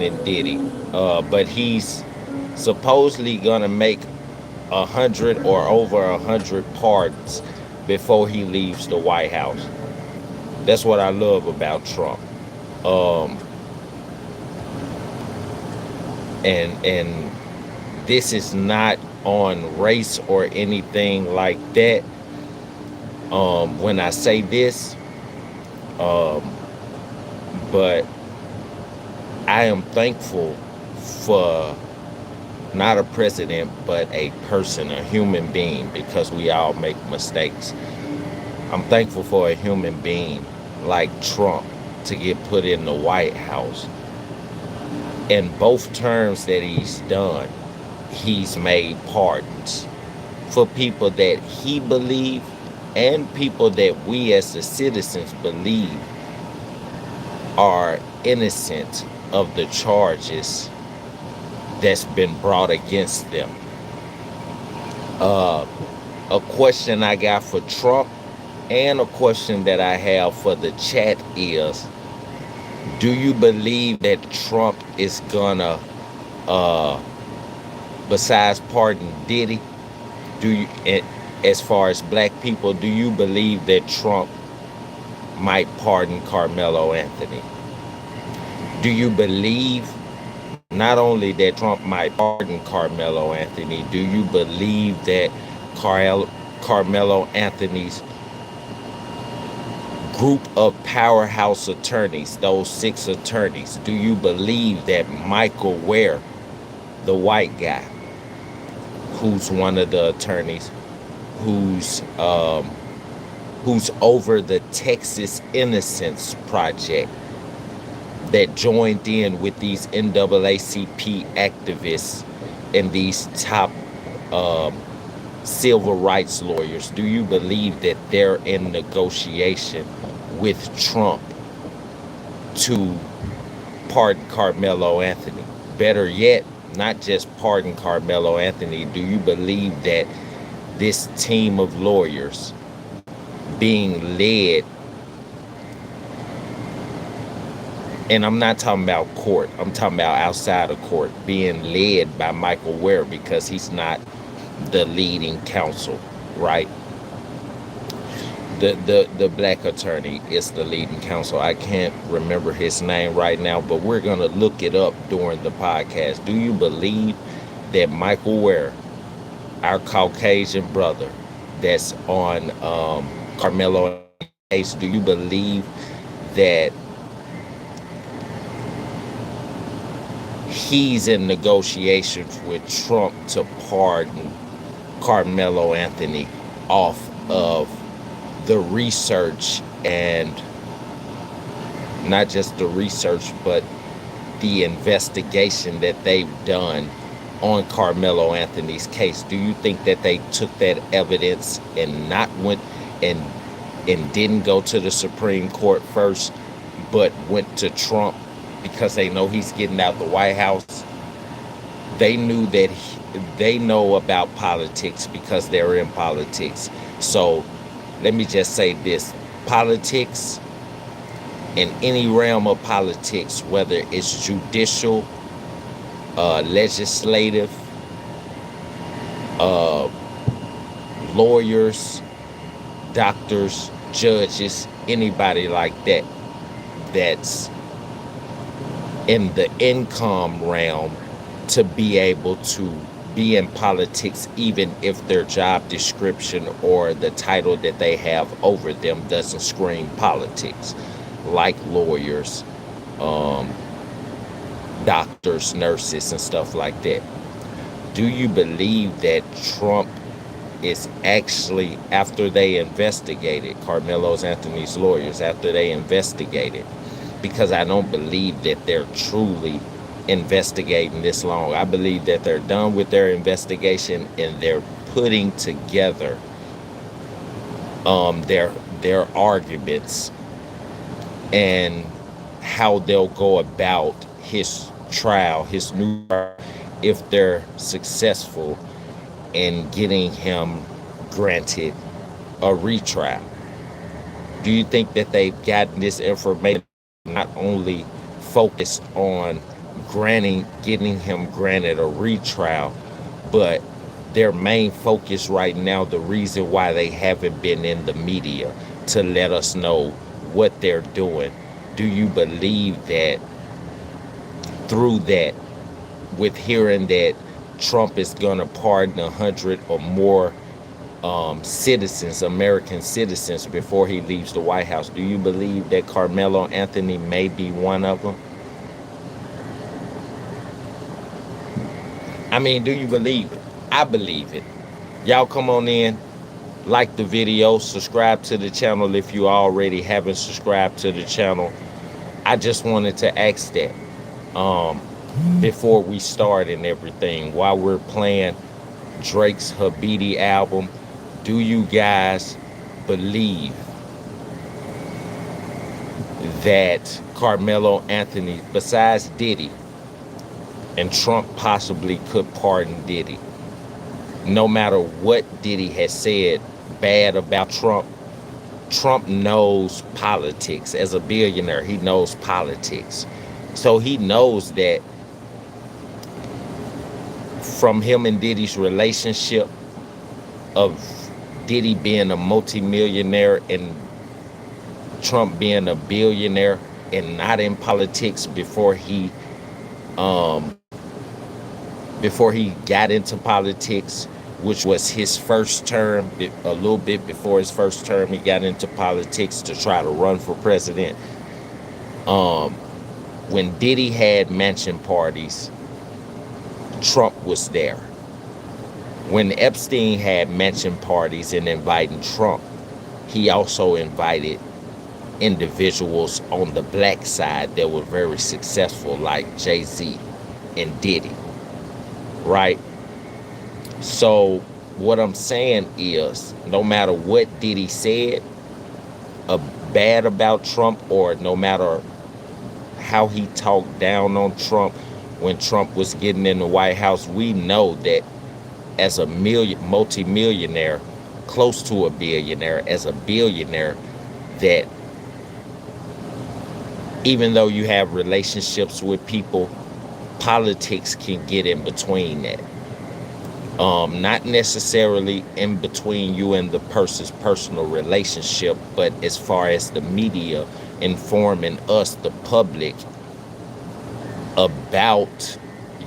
and Diddy, but he's supposedly gonna make 100 or over 100 pardons before he leaves the White House. That's what I love about Trump. Um, and this is not on race or anything like that. When I say this, um, but I am thankful for not a president, but a person, a human being, because we all make mistakes. I'm thankful for a human being like Trump to get put in the White House. In both terms that he's done, he's made pardons for people that he believed and people that we as the citizens believe are innocent of the charges that's been brought against them. Uh, a question I got for Trump and a question that I have for the chat is, do you believe that Trump is gonna, uh, besides pardon Diddy, do you, as far as black people, do you believe that Trump might pardon Carmelo Anthony? Do you believe not only that Trump might pardon Carmelo Anthony, do you believe that Carmelo Anthony's group of powerhouse attorneys, those 6 attorneys, do you believe that Michael Ware, the white guy, who's one of the attorneys, who's who's over the Texas Innocence Project, that joined in with these NAACP activists and these top um, civil rights lawyers, do you believe that they're in negotiation with Trump to pardon Carmelo Anthony? Better yet, not just pardon Carmelo Anthony, do you believe that this team of lawyers being led, and I'm not talking about court, I'm talking about outside of court, being led by Michael Ware, because he's not the leading counsel, right? The black attorney is the leading counsel. I can't remember his name right now, but we're gonna look it up during the podcast. Do you believe that Michael Ware, our Caucasian brother that's on Carmelo case, do you believe that he's in negotiations with Trump to pardon Carmelo Anthony off of the research, and not just the research, but the investigation that they've done on Carmelo Anthony's case? Do you think that they took that evidence and not went and didn't go to the Supreme Court first, but went to Trump because they know he's getting out the White House? They knew that they know about politics because they're in politics. So let me just say this: politics, in any realm of politics, whether it's judicial, legislative, uh, lawyers, doctors, judges, anybody like that, that's in the income realm, to be able to be in politics, even if their job description or the title that they have over them doesn't scream politics, like lawyers, um, doctors, nurses, and stuff like that. Do you believe that Trump is actually, after they investigated, Carmelo Anthony's lawyers, after they investigated, because I don't believe that they're truly investigating this long. I believe that they're done with their investigation and they're putting together their arguments and how they'll go about his trial, his new trial, if they're successful in getting him granted a retrial. Do you think that they've gotten this information not only focused on getting him granted a retrial, but their main focus right now, the reason why they haven't been in the media to let us know what they're doing. Do you believe that through that, with hearing that Trump is going to pardon 100 or more citizens, American citizens, before he leaves the White House, do you believe that Carmelo Anthony may be one of them? I mean, do you believe it? I believe it. Y'all come on in, like the video, subscribe to the channel if you already haven't subscribed to the channel. I just wanted to ask that before we start and everything, while we're playing Drake's Habiti album, do you guys believe that Carmelo Anthony, besides Diddy, and Trump possibly could pardon Diddy? No matter what Diddy has said bad about Trump, Trump knows politics. As a billionaire, he knows politics. So he knows that from him and Diddy's relationship, of Diddy being a multimillionaire and Trump being a billionaire and not in politics before he got into politics, which was his first term. A little bit before his first term, he got into politics to try to run for president. When Diddy had mansion parties, Trump was there. When Epstein had mansion parties and inviting Trump, he also invited individuals on the black side that were very successful, like Jay-Z and Diddy, right? So what I'm saying is, no matter what Diddy said bad about Trump, or no matter how he talked down on Trump when Trump was getting in the White House, we know that as a multi-millionaire, close to a billionaire, as a billionaire, that even though you have relationships with people, politics can get in between that. Not necessarily in between you and the person's personal relationship, but as far as the media informing us, the public, about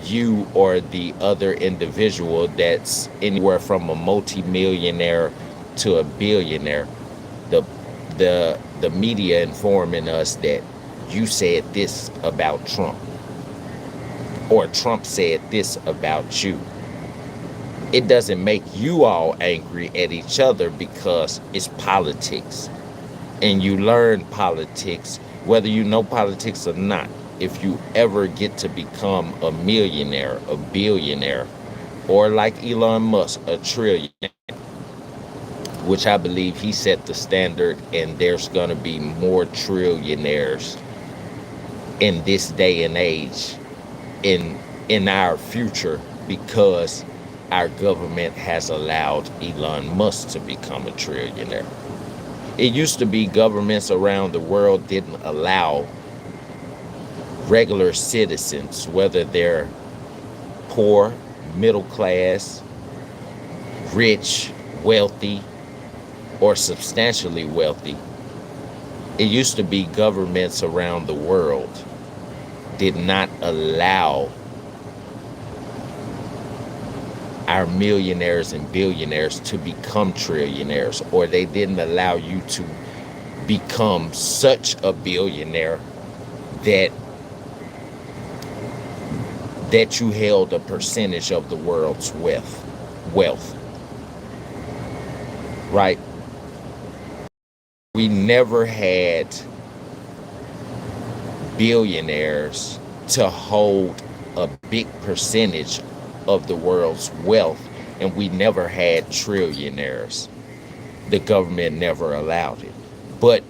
you or the other individual that's anywhere from a multi-millionaire to a billionaire, the media informing us that you said this about Trump, or Trump said this about you. It doesn't make you all angry at each other because it's politics. And you learn politics, whether you know politics or not. If you ever get to become a millionaire, a billionaire, or like Elon Musk, a trillionaire, which I believe he set the standard, and there's going to be more trillionaires in this day and age, in our future, because our government has allowed Elon Musk to become a trillionaire. It used to be governments around the world didn't allow regular citizens, whether they're poor, middle class, rich, wealthy, or substantially wealthy. It used to be governments around the world did not allow our millionaires and billionaires to become trillionaires, or they didn't allow you to become such a billionaire that you held a percentage of the world's wealth, right? We never had billionaires to hold a big percentage of the world's wealth, and we never had trillionaires. The government never allowed it. But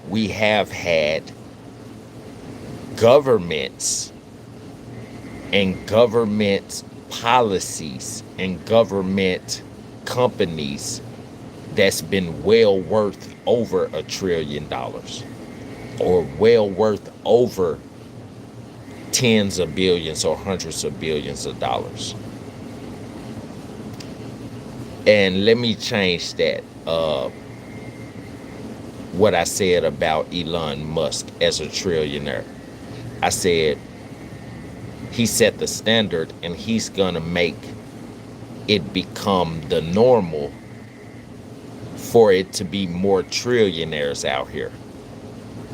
we have had governments and government policies and government companies that's been well worth over $1 trillion, or well worth over tens of billions or hundreds of billions of dollars. And let me change that. What I said about Elon Musk as a trillionaire. I said he set the standard and he's gonna make it become the normal for it to be more trillionaires out here.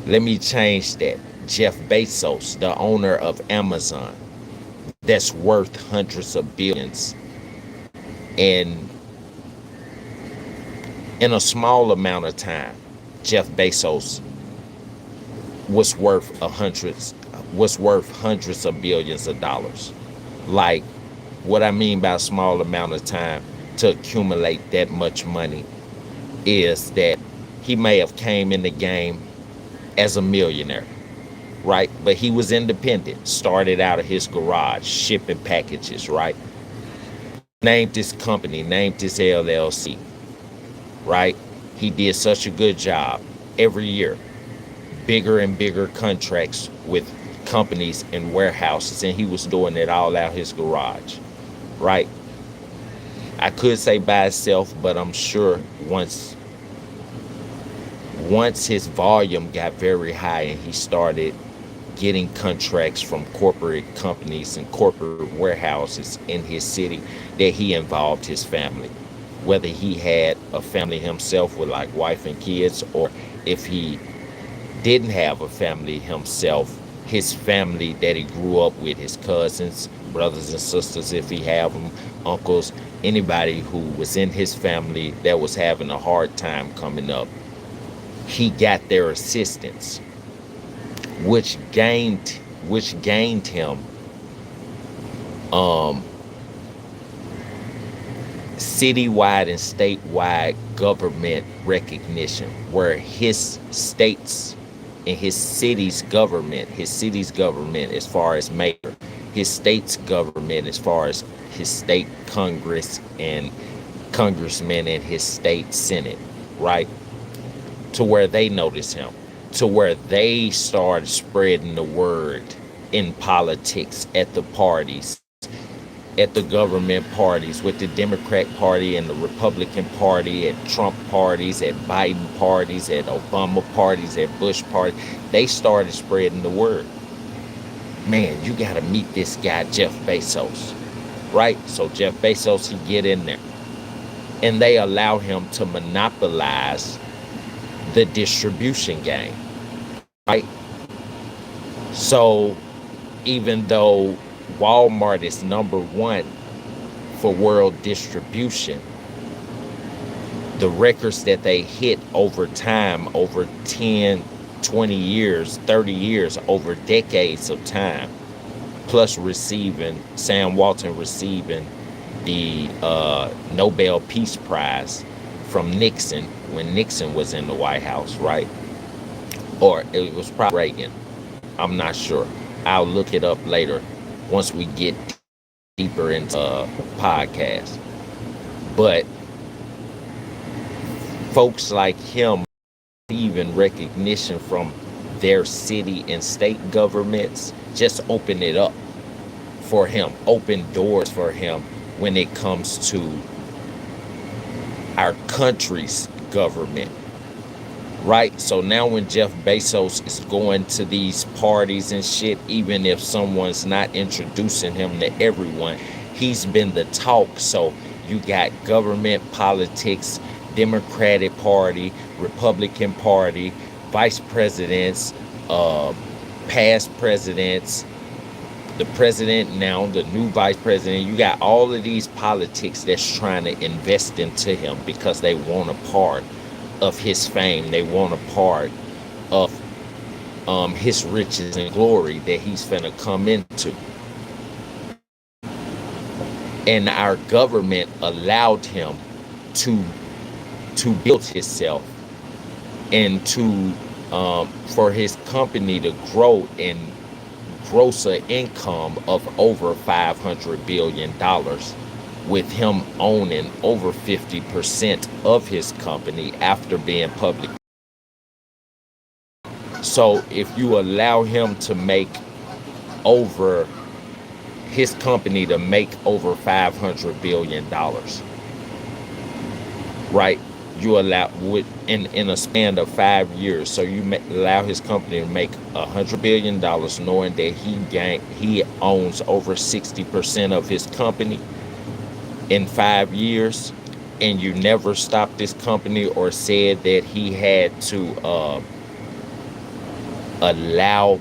Let me change that. Jeff Bezos, the owner of Amazon, that's worth hundreds of billions, and in a small amount of time, Jeff Bezos was worth hundreds of billions of dollars. Like, what I mean by a small amount of time to accumulate that much money is that he may have came in the game as a millionaire, right? But he was independent, started out of his garage, shipping packages, right? Named his company, named his LLC, right? He did such a good job every year, bigger and bigger contracts with companies and warehouses, and he was doing it all out his garage, right? I could say by itself, but I'm sure once his volume got very high and he started getting contracts from corporate companies and corporate warehouses in his city, that he involved his family. Whether he had a family himself with like wife and kids, or if he didn't have a family himself, his family that he grew up with, his cousins, brothers and sisters, if he have them, uncles, anybody who was in his family that was having a hard time coming up, he got their assistance, which gained him citywide and statewide government recognition, where his states and his city's government as far as mayor, his state's government as far as his state Congress and congressmen and his state Senate, right? To where they notice him, to where they start spreading the word in politics, at the parties, at the government parties, with the Democrat Party and the Republican Party, at Trump parties, at Biden parties, at Obama parties, at Bush parties. They started spreading the word. Man, you got to meet this guy, Jeff Bezos, right? So Jeff Bezos, he get in there. And they allow him to monopolize the distribution game, right? So even though Walmart is #1 for world distribution, the records that they hit over time, over 10, 20 years, 30 years, over decades of time, plus Sam Walton receiving the Nobel Peace Prize from Nixon when Nixon was in the White House, right? Or it was probably Reagan. I'm not sure. I'll look it up later once we get deeper into podcast. But folks like him receiving recognition from their city and state governments just open it up for him, open doors for him when it comes to our country's government, right? So now when Jeff Bezos is going to these parties and shit, even if someone's not introducing him to everyone, he's been the talk. So you got government, politics, Democratic Party, Republican Party, vice presidents, past presidents, the president now, the new vice president. You got all of these politics that's trying to invest into him because they want a part of his fame. They want a part of his riches and glory that he's finna come into. And our government allowed him to build himself and to for his company to grow and gross an income of over $500 billion, with him owning over 50% of his company after being public. So if you allow him to make over his company to make over $500 billion, right? You allow in a span of 5 years, so you allow his company to make $100 billion, knowing that he owns over 60% of his company in 5 years, and you never stopped this company or said that he had to allow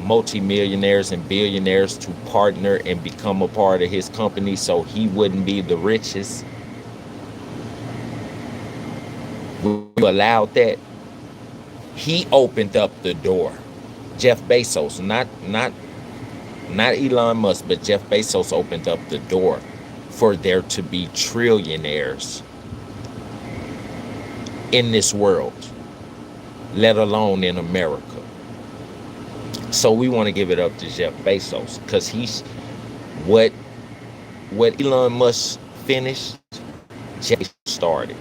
multimillionaires and billionaires to partner and become a part of his company so he wouldn't be the richest. You allowed that. He opened up the door. Jeff Bezos, not Elon Musk, but Jeff Bezos opened up the door for there to be trillionaires in this world, let alone in America. So we want to give it up to Jeff Bezos, because he's what Elon Musk finished, Jeff started.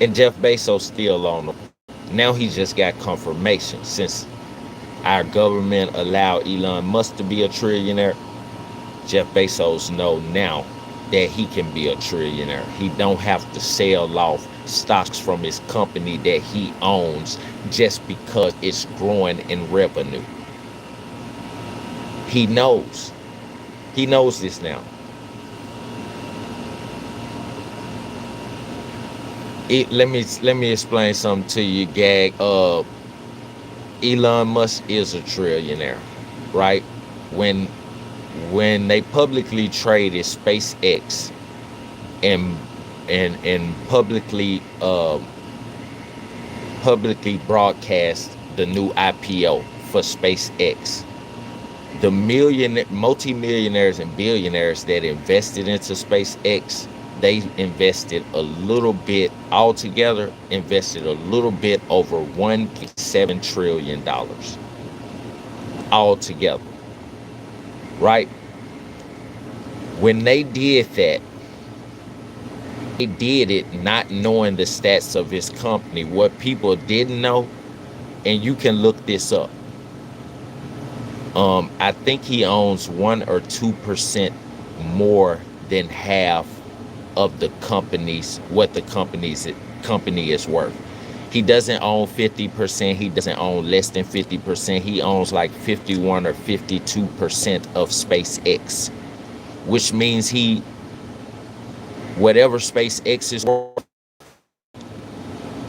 And Jeff Bezos still on him. Now he just got confirmation, since our government allowed Elon Musk to be a trillionaire. Jeff Bezos know now that he can be a trillionaire. He don't have to sell off stocks from his company that he owns just because it's growing in revenue. He knows. He knows this now. Let me explain something to you, Gag. Elon Musk is a trillionaire, right? When they publicly traded SpaceX and publicly broadcast the new IPO for SpaceX, the multimillionaires and billionaires that invested into SpaceX, they invested a little bit altogether, invested a little bit over $1.7 trillion altogether, right? When they did that, they did it not knowing the stats of his company. What people didn't know, and you can look this up, I think he owns 1 or 2% more than half of the company's, what the company is worth. He doesn't own 50%. He doesn't own less than 50%. He owns like 51 or 52% of SpaceX, which means whatever SpaceX is worth,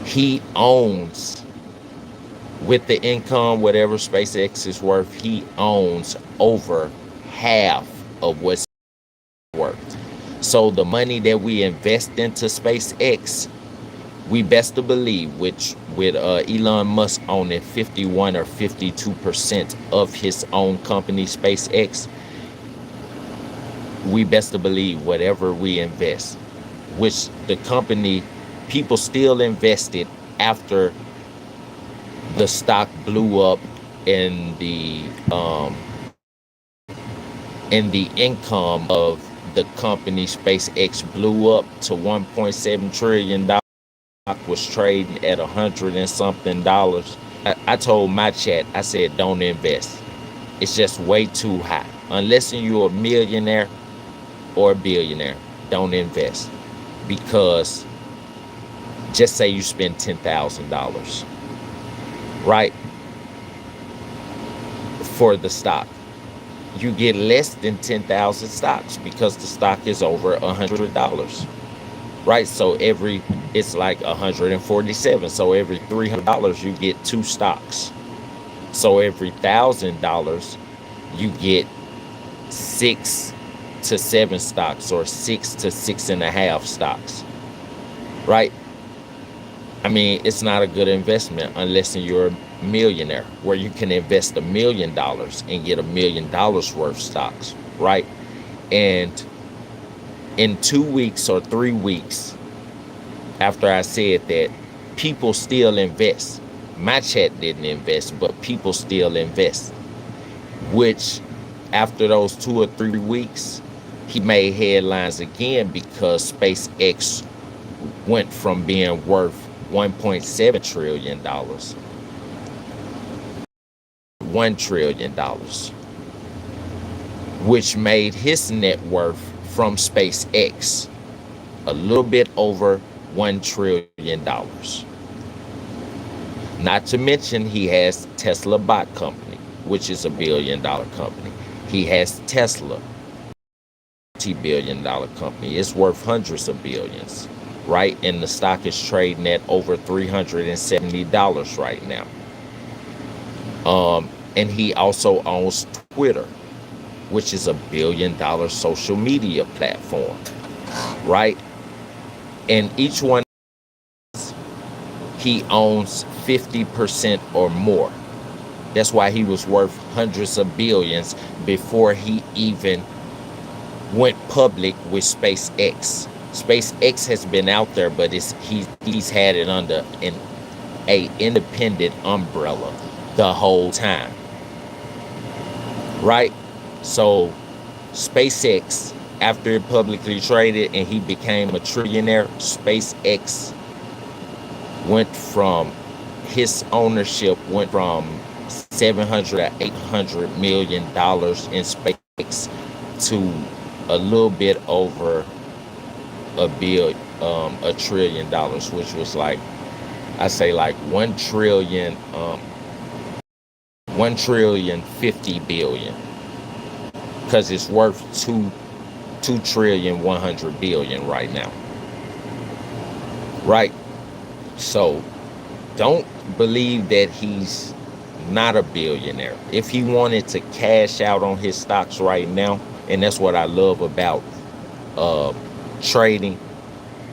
he owns, with the income, whatever SpaceX is worth, he owns over half of what's worth. So the money that we invest into SpaceX, we best to believe, with Elon Musk owning 51 or 52% of his own company, SpaceX, we best to believe whatever we invest, which the company, people still invested after the stock blew up and the income of the company SpaceX blew up to $1.7 trillion, was trading at $100 and something. I told my chat, I said, don't invest. It's just way too high. Unless you're a millionaire or a billionaire, don't invest. Because just say you spend $10,000, right, for the stock. You get less than 10,000 stocks because the stock is over $100, right? So it's like 147. So every $300 you get 2 stocks. So every $1,000 you get 6 to 7 stocks, or 6 to 6.5 stocks, right? I mean, it's not a good investment unless you're a millionaire, where you can invest $1 million and get $1 million worth stocks, right? And in 2 weeks or 3 weeks after I said that, people still invest. My chat didn't invest, but people still invest, which after those 2 or 3 weeks, he made headlines again because SpaceX went from being worth $1.7 trillion, $1 trillion, which made his net worth from SpaceX a little bit over $1 trillion. Not to mention he has Tesla Bot Company, which is $1 billion company. He has Tesla, multi-billion dollar company. It's worth hundreds of billions, right? And the stock is trading at over $370 right now. And he also owns Twitter, which is $1 billion social media platform, right? And each one, he owns 50% or more. That's why he was worth hundreds of billions before he even went public with SpaceX. SpaceX has been out there, but he's had it under an independent umbrella the whole time, right? So SpaceX, after it publicly traded and he became a trillionaire, SpaceX went from, his ownership went from $700 to $800 million in SpaceX to a little bit over $1 trillion, which was like, I say like 1,050 billion, because it's worth 2,100 billion right now, right? So don't believe that he's not a billionaire. If he wanted to cash out on his stocks right now, and that's what I love about trading,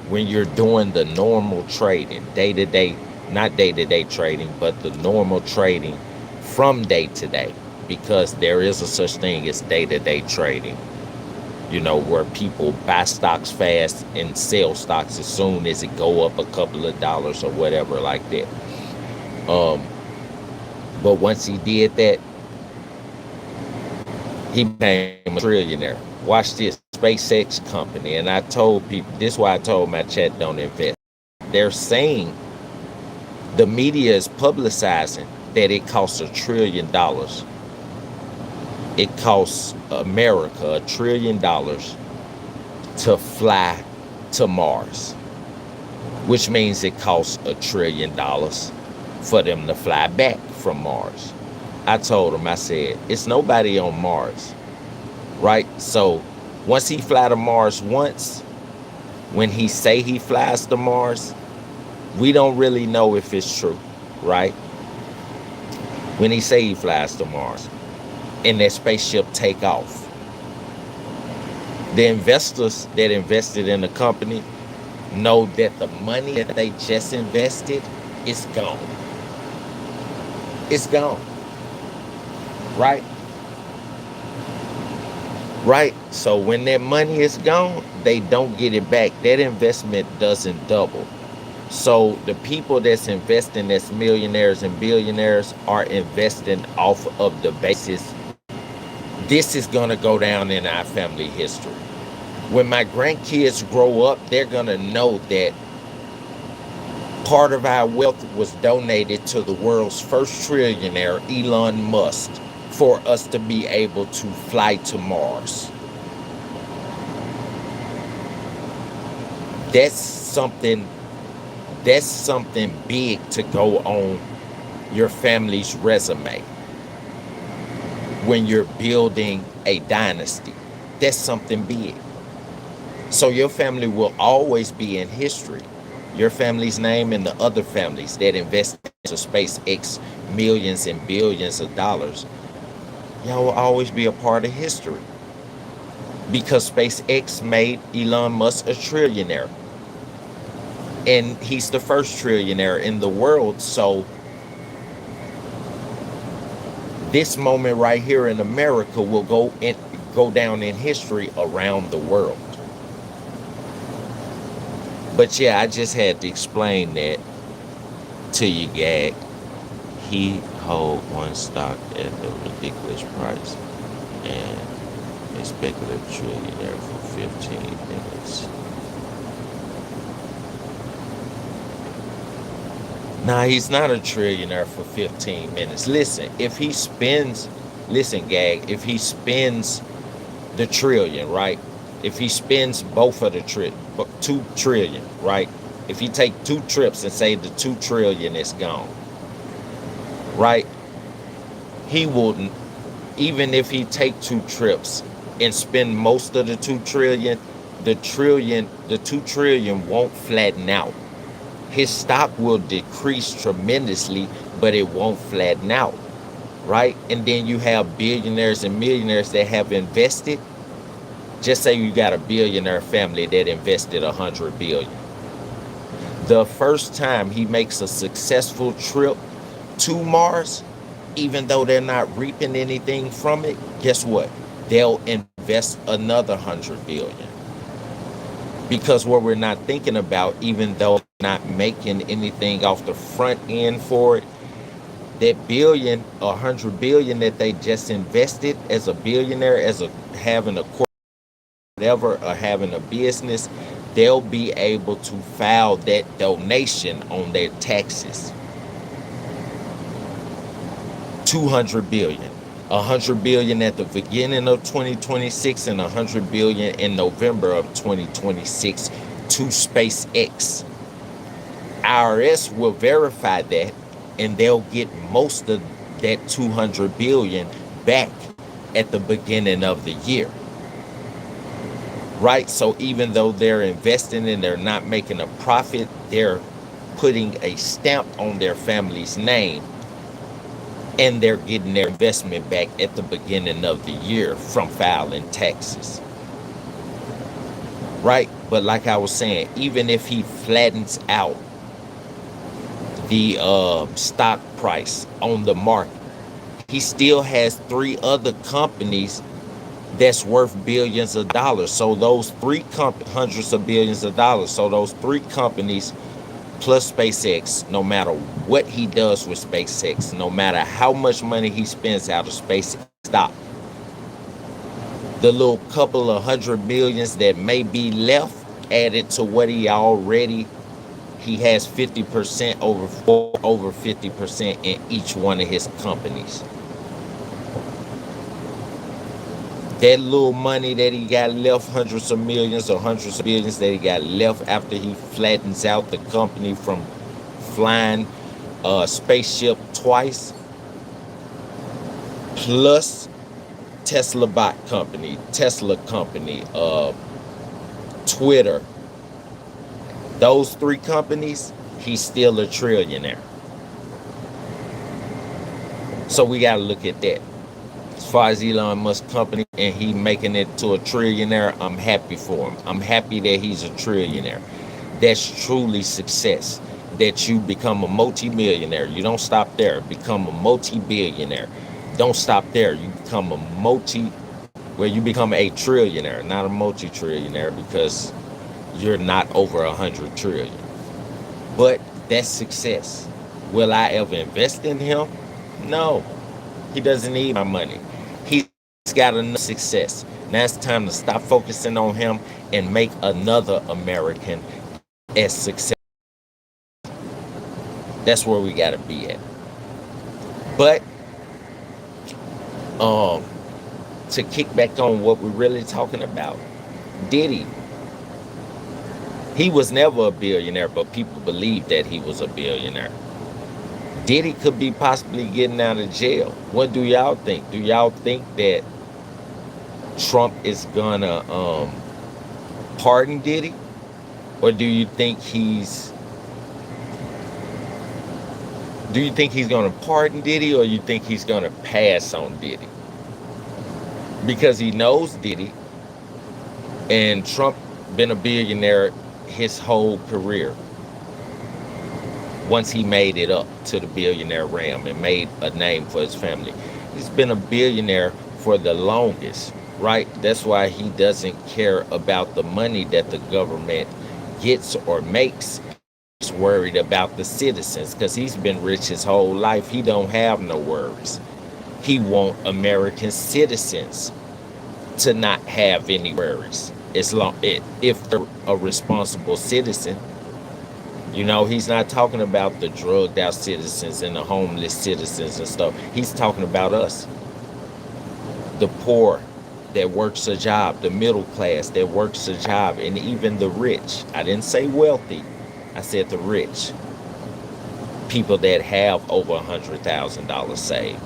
when you're doing the normal trading, day-to-day, not day-to-day trading, but the normal trading from day to day, because there is a such thing as day-to-day trading, you know, where people buy stocks fast and sell stocks as soon as it go up a couple of dollars or whatever like that. But once he did that, he became a trillionaire. Watch this, SpaceX company. And I told people, this is why I told my chat, don't invest. They're saying, the media is publicizing that it costs $1 trillion. It costs America $1 trillion to fly to Mars, which means it costs $1 trillion for them to fly back from Mars. I told him, I said, it's nobody on Mars, right? So once he fly to Mars once, when he say he flies to Mars, we don't really know if it's true, right? When he say he flies to Mars and that spaceship take off, the investors that invested in the company know that the money that they just invested is gone. It's gone. Right? Right? So when that money is gone, they don't get it back. That investment doesn't double. So the people that's investing, that's millionaires and billionaires, are investing off of the basis, this is going to go down in our family history. When my grandkids grow up, they're going to know that part of our wealth was donated to the world's first trillionaire, Elon Musk, for us to be able to fly to Mars. That's something big to go on your family's resume when you're building a dynasty. That's something big. So your family will always be in history. Your family's name and the other families that invest into SpaceX millions and billions of dollars, y'all will always be a part of history, because SpaceX made Elon Musk a trillionaire. And he's the first trillionaire in the world. So this moment right here in America will go down in history around the world. But yeah, I just had to explain that to you, Gag. He hold one stock at a ridiculous price and a speculative trillionaire for 15 minutes. Nah, he's not a trillionaire for 15 minutes. Listen, if he spends, listen, Gag, if he spends the trillion, right? If he spends both of the 2 trillion, right? If he take 2 trips and say the 2 trillion is gone, right? He wouldn't, even if he take 2 trips and spend most of the 2 trillion, the 2 trillion won't flatten out. His stock will decrease tremendously, but it won't flatten out, right? And then you have billionaires and millionaires that have invested. Just say you got a billionaire family that invested 100 billion. The first time he makes a successful trip to Mars, even though they're not reaping anything from it, guess what? They'll invest another 100 billion. Because what we're not thinking about, even though not making anything off the front end for it, that billion or 100 billion that they just invested as a billionaire, as a having a whatever, or having a business, they'll be able to file that donation on their taxes. 200 billion, 100 billion at the beginning of 2026 and 100 billion in November of 2026 to SpaceX. IRS will verify that, and they'll get most of that 200 billion back at the beginning of the year. Right? So even though they're investing and they're not making a profit, they're putting a stamp on their family's name, and they're getting their investment back at the beginning of the year from filing taxes. Right? But like I was saying, even if he flattens out the stock price on the market, he still has 3 other companies that's worth billions of dollars. So those 3 hundreds of billions of dollars. So those 3 companies plus SpaceX, no matter what he does with SpaceX, no matter how much money he spends out of SpaceX stock, the little couple of 100 billions that may be left added to what he has 50% over 50% in each one of his companies. That little money that he got left, hundreds of millions or hundreds of billions that he got left after he flattens out the company from flying a spaceship twice, plus Tesla company, Twitter, those 3 companies, he's still a trillionaire. So we got to look at that. As far as Elon Musk company and he making it to a trillionaire, I'm happy for him. I'm happy that he's a trillionaire. That's truly success. That you become a multi-millionaire. You don't stop there. Become a multi-billionaire. Don't stop there. You become you become a trillionaire, not a multi-trillionaire, because you're not over 100 trillion. But that's success. Will I ever invest in him? No. He doesn't need my money. He's got enough success. Now it's time to stop focusing on him and make another American as successful. That's where we got to be at. But to kick back on what we're really talking about, Diddy, he was never a billionaire, but people believe that he was a billionaire. Diddy could be possibly getting out of jail. What do y'all think? Do y'all think that Trump is gonna pardon Diddy? Or do you think he's gonna pardon Diddy, or you think he's gonna pass on Diddy? Because he knows Diddy, and Trump been a billionaire his whole career. Once he made it up to the billionaire realm and made a name for his family, he's been a billionaire for the longest, right? That's why he doesn't care about the money that the government gets or makes. He's worried about the citizens, because he's been rich his whole life. He don't have no worries. He want American citizens to not have any worries, if they're a responsible citizen. You know, he's not talking about the drugged out citizens and the homeless citizens and stuff. He's talking about us, the poor that works a job, the middle class that works a job, and even the rich. I didn't say wealthy, I said the rich. People that have over $100,000 saved.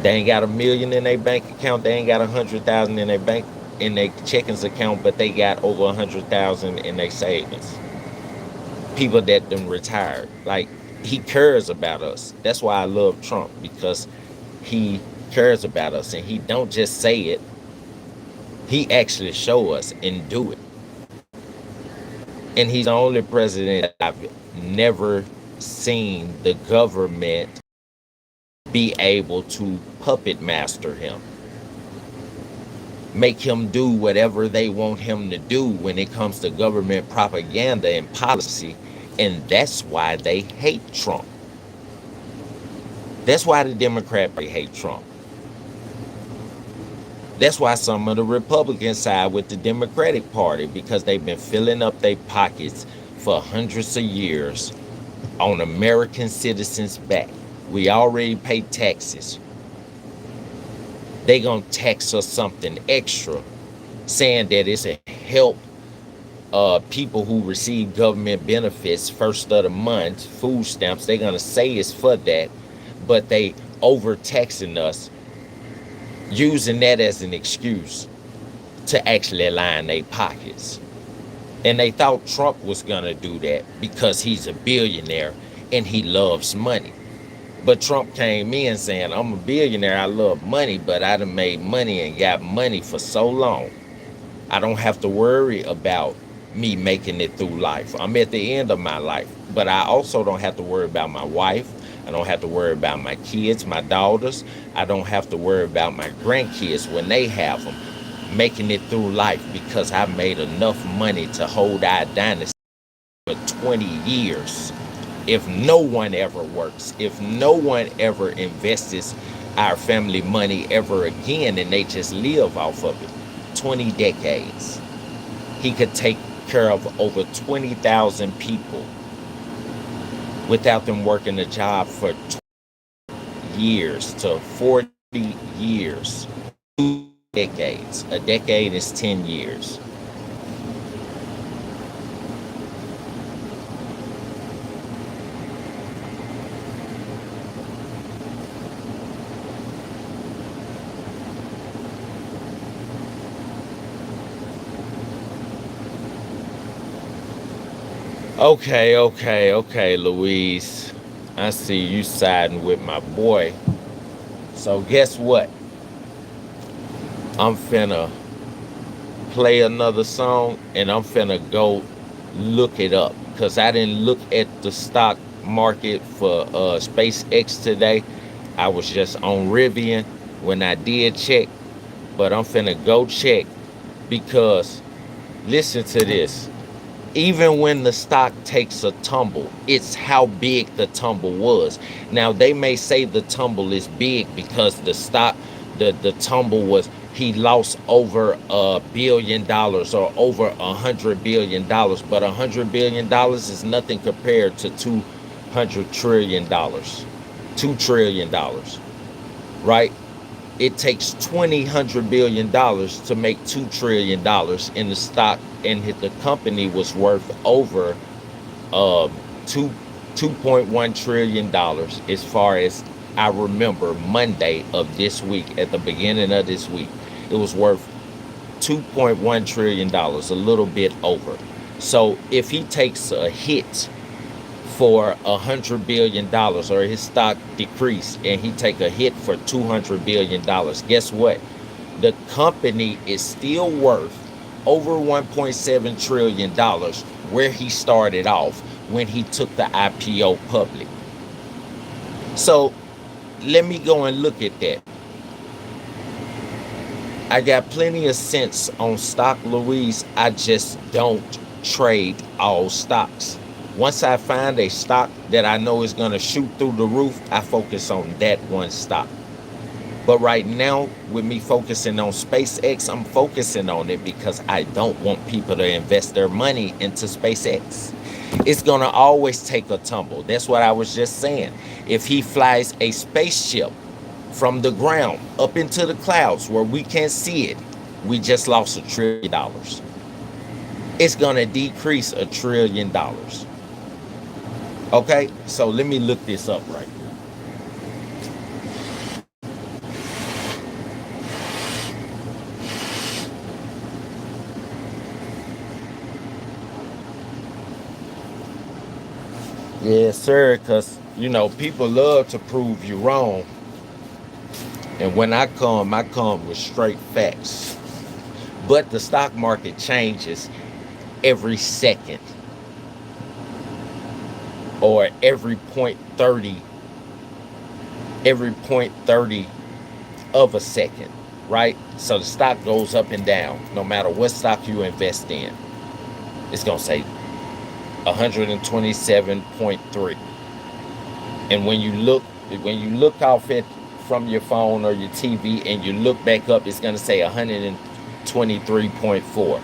They ain't got $1 million in their bank account. They ain't got 100,000 in their bank in their checkings account, but they got over 100,000 in their savings. People that done retired. Like, he cares about us. That's why I love Trump, because he cares about us, and he don't just say it. He actually show us and do it. And he's the only president I've never seen the government be able to puppet master him, make him do whatever they want him to do when it comes to government propaganda and policy. And that's why they hate Trump. That's why the Democrats hate Trump. That's why some of the Republicans side with the Democratic Party, because they've been filling up their pockets for hundreds of years on American citizens' back. We already pay taxes. They gonna tax us something extra, saying that it's a help people who receive government benefits first of the month, food stamps. They're gonna say it's for that, but they overtaxing us, using that as an excuse to actually line their pockets. And they thought Trump was gonna do that because he's a billionaire and he loves money. But Trump came in saying, I'm a billionaire, I love money, but I done made money and got money for so long. I don't have to worry about me making it through life. I'm at the end of my life, but I also don't have to worry about my wife. I don't have to worry about my kids, my daughters. I don't have to worry about my grandkids when they have them, making it through life, because I made enough money to hold our dynasty for 20 years. If no one ever works, if no one ever invests our family money ever again, and they just live off of it, 20 decades, he could take care of over 20,000 people without them working a job for 20 years to 40 years. 2 decades. A decade is 10 years. Okay, Louise. I see you siding with my boy. So guess what? I'm finna play another song, and I'm finna go look it up, because I didn't look at the stock market for SpaceX today. I was just on Rivian when I did check, but I'm finna go check, because listen to this. Even when the stock takes a tumble, it's how big the tumble was. Now, they may say the tumble is big because the tumble was, he lost over $1 billion or over $100 billion, but $100 billion is nothing compared to $200 trillion, $2 trillion, right? It takes $200 billion to make $2 trillion in the stock, and the company was worth over $2.1 trillion as far as I remember. Monday of this week, at the beginning of this week, it was worth $2.1 trillion, a little bit over. So if he takes a hit for $100 billion, or his stock decrease and he take a hit for $200 billion, guess what? The company is still worth over $1.7 trillion where he started off when he took the IPO public. So let me go and look at that. I got plenty of sense on stock, Louise. I just don't trade all stocks. Once I find a stock that I know is going to shoot through the roof, I focus on that one stock. But right now, with me focusing on SpaceX, I'm focusing on it because I don't want people to invest their money into SpaceX. It's going to always take a tumble. That's what I was just saying. If he flies a spaceship from the ground up into the clouds where we can't see it, we just lost $1 trillion. It's going to decrease $1 trillion. Okay, so let me look this up right here. Yes, sir, because, you know, people love to prove you wrong. And when I come with straight facts. But the stock market changes every second or every 0.30 of a second, right? So the stock goes up and down no matter what stock you invest in. It's going to say 127.3. And when you look off it from your phone or your TV and you look back up, it's going to say 123.4.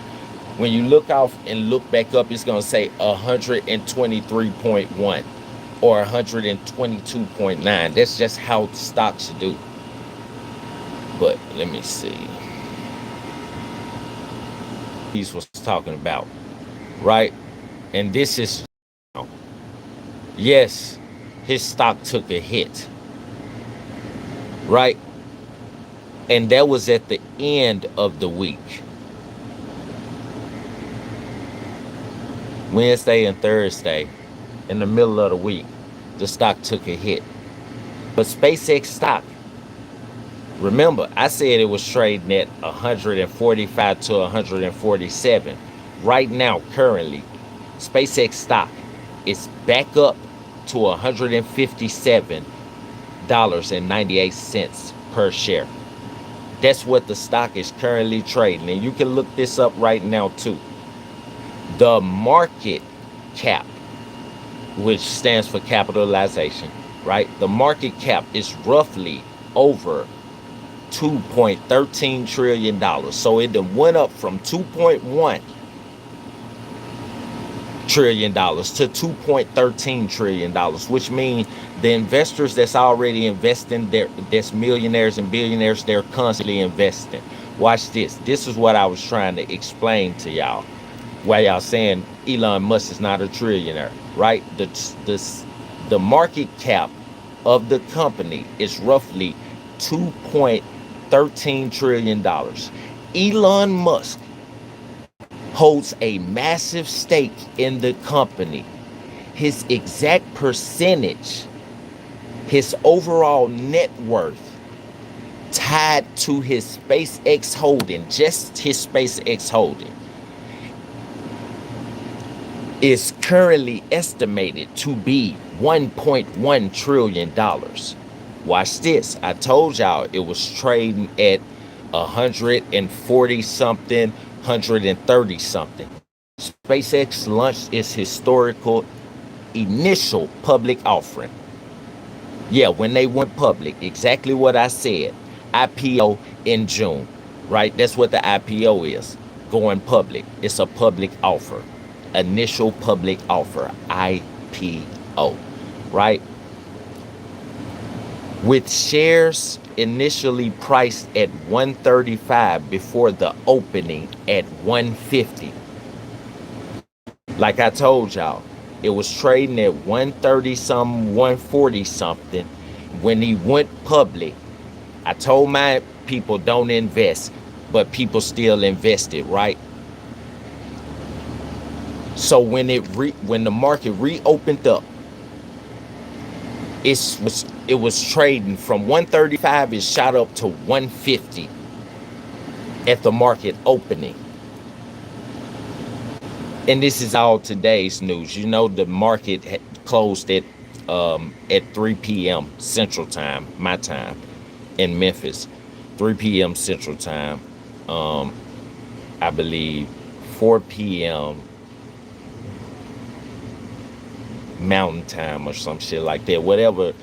When you look off and look back up, it's going to say 123.1 or 122.9. That's just how stocks do. But let me see. He was talking about, right? And this is, yes, his stock took a hit, right? And that was at the end of the week. Wednesday and Thursday, in the middle of the week, the stock took a hit. But SpaceX stock, remember, I said it was trading at 145 to 147. Right now, currently, SpaceX stock is back up to $157.98 per share. That's what the stock is currently trading. And you can look this up right now too. The market cap, which stands for capitalization, right? The market cap is roughly over $2.13 trillion. So it went up from $2.1 trillion to $2.13 trillion, which means the investors that's already investing, that's millionaires and billionaires, they're constantly investing. Watch this. This is what I was trying to explain to y'all. Why y'all saying Elon Musk is not a trillionaire, right? The market cap of the company is roughly $2.13 trillion. Elon Musk holds a massive stake in the company. His exact percentage, his overall net worth tied to his SpaceX holding, just his SpaceX holding, is currently estimated to be $1.1 trillion. Watch this. I told y'all it was trading at 140 something, 130 something. SpaceX launched its historical initial public offering. Yeah, when they went public, exactly what I said. IPO in June, right? That's what the IPO is. Going public. It's a public offer. Initial public offer, IPO, right? With shares initially priced at 135 before the opening at 150. Like I told y'all, it was trading at 130 something, 140 something when he went public. I told my people don't invest, but people still invested, right? So when the market reopened up, it was trading from 135. It shot up to 150 at the market opening. And this is all today's news. You know, the market closed at 3 p.m. Central Time, my time, in Memphis. 3 p.m. Central Time. I believe 4 p.m. Mountain Time or some shit like that. Whatever,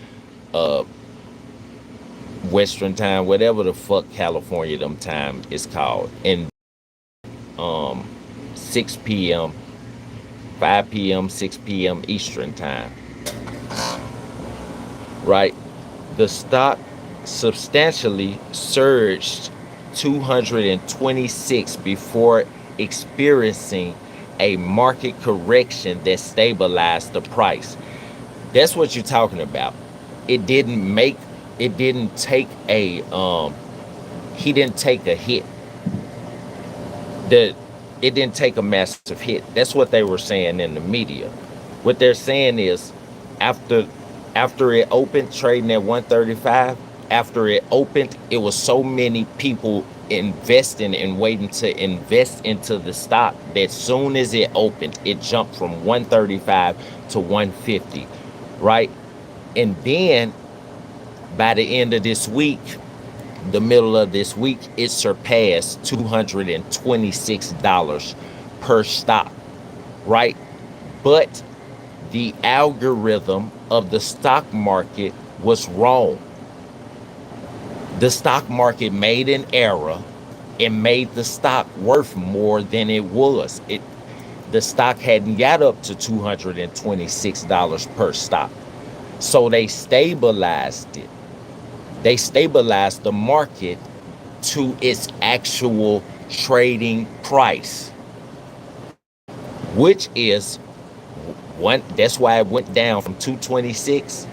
Western Time, whatever the fuck California them time is called. And 6 p.m., 5 p.m., 6 p.m. Eastern time, right? The stock substantially surged 226 before experiencing a market correction that stabilized the price. That's what you're talking about. It didn't make, it didn't take a, he didn't take a hit. The, it didn't take a massive hit. That's what they were saying in the media. What they're saying is after it opened trading at 135, after it opened, it was so many people investing and waiting to invest into the stock that soon as it opened, it jumped from 135 to 150, right? And then by the end of this week, the middle of this week, it surpassed $226 per stock, right? But the algorithm of the stock market was wrong. The stock market made an error and made the stock worth more than it was. The stock hadn't got up to $226 per stock. So they stabilized it. They stabilized the market to its actual trading price, which is one. That's why it went down from 226,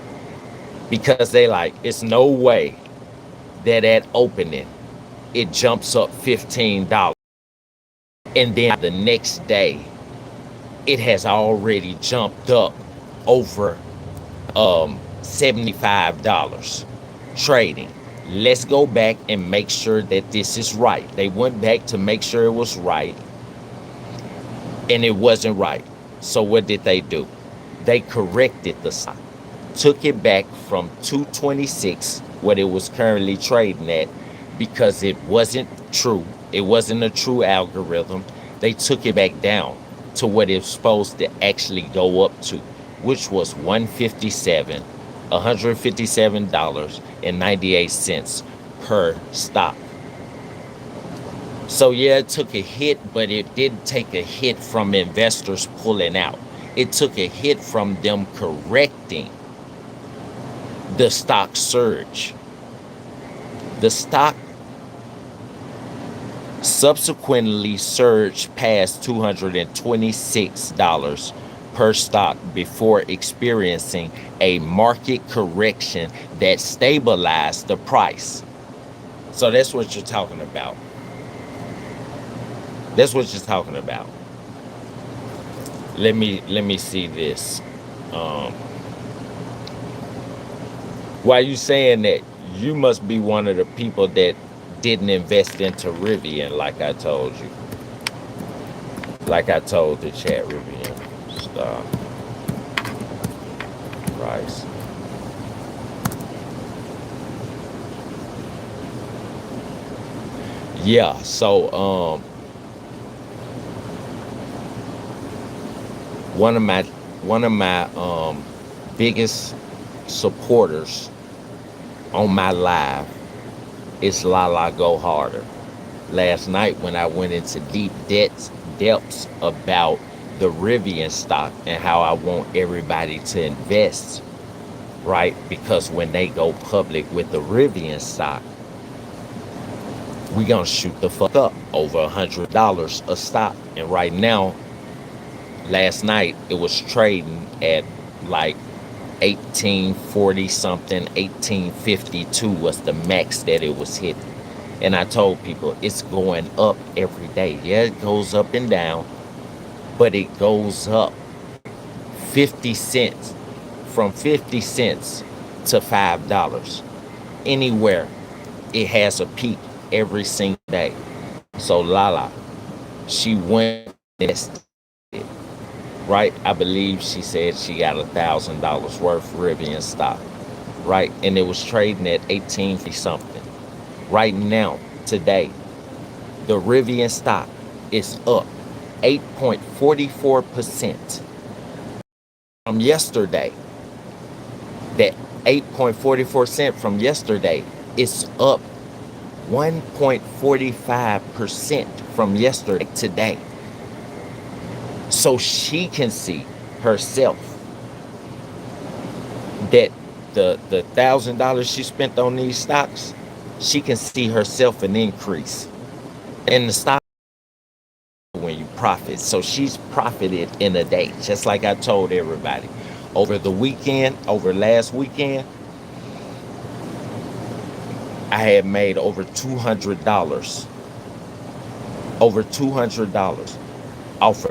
because they like, it's no way that at opening it jumps up $15, and then the next day it has already jumped up over $75 trading. Let's go back and make sure that this is right. They went back to make sure it was right, and it wasn't right. So what did they do? They corrected the stock, took it back from 226, what it was currently trading at, because it wasn't true. It wasn't a true algorithm. They took it back down to what it's supposed to actually go up to, which was $157.98 per stock. So yeah, it took a hit, but it didn't take a hit from investors pulling out. It took a hit from them correcting the stock surge. The stock subsequently surged past $226 per stock before experiencing a market correction that stabilized the price. So that's what you're talking about. That's what you're talking about. Let me see this. While you saying that, you must be one of the people that didn't invest into Rivian, like I told you. Like I told the chat, Rivian stock price. Yeah, so one of my biggest supporters on my live is Lala Go Harder. Last night when I went into deep depths about the Rivian stock and how I want everybody to invest, right? Because when they go public with the Rivian stock, we gonna shoot the fuck up over $100 a stock. And right now, last night it was trading at like 1840 something, 1852 was the max that it was hitting. And I told people it's going up every day. Yeah, it goes up and down, but it goes up 50 cents, from 50 cents to $5. Anywhere it has a peak every single day. So Lala, she went invested, right? I believe she said she got $1,000 worth of Rivian stock, right? And it was trading at 18 something. Right now, today, the Rivian stock is up 8.44% from yesterday. That 8.44% from yesterday is up 1.45% from yesterday today. so she can see herself that the $1,000 she spent on these stocks, she can see herself an increase in the stock when you profit. So she's profited in a day, just like I told everybody. Over last weekend, I had made over $200, over $200 off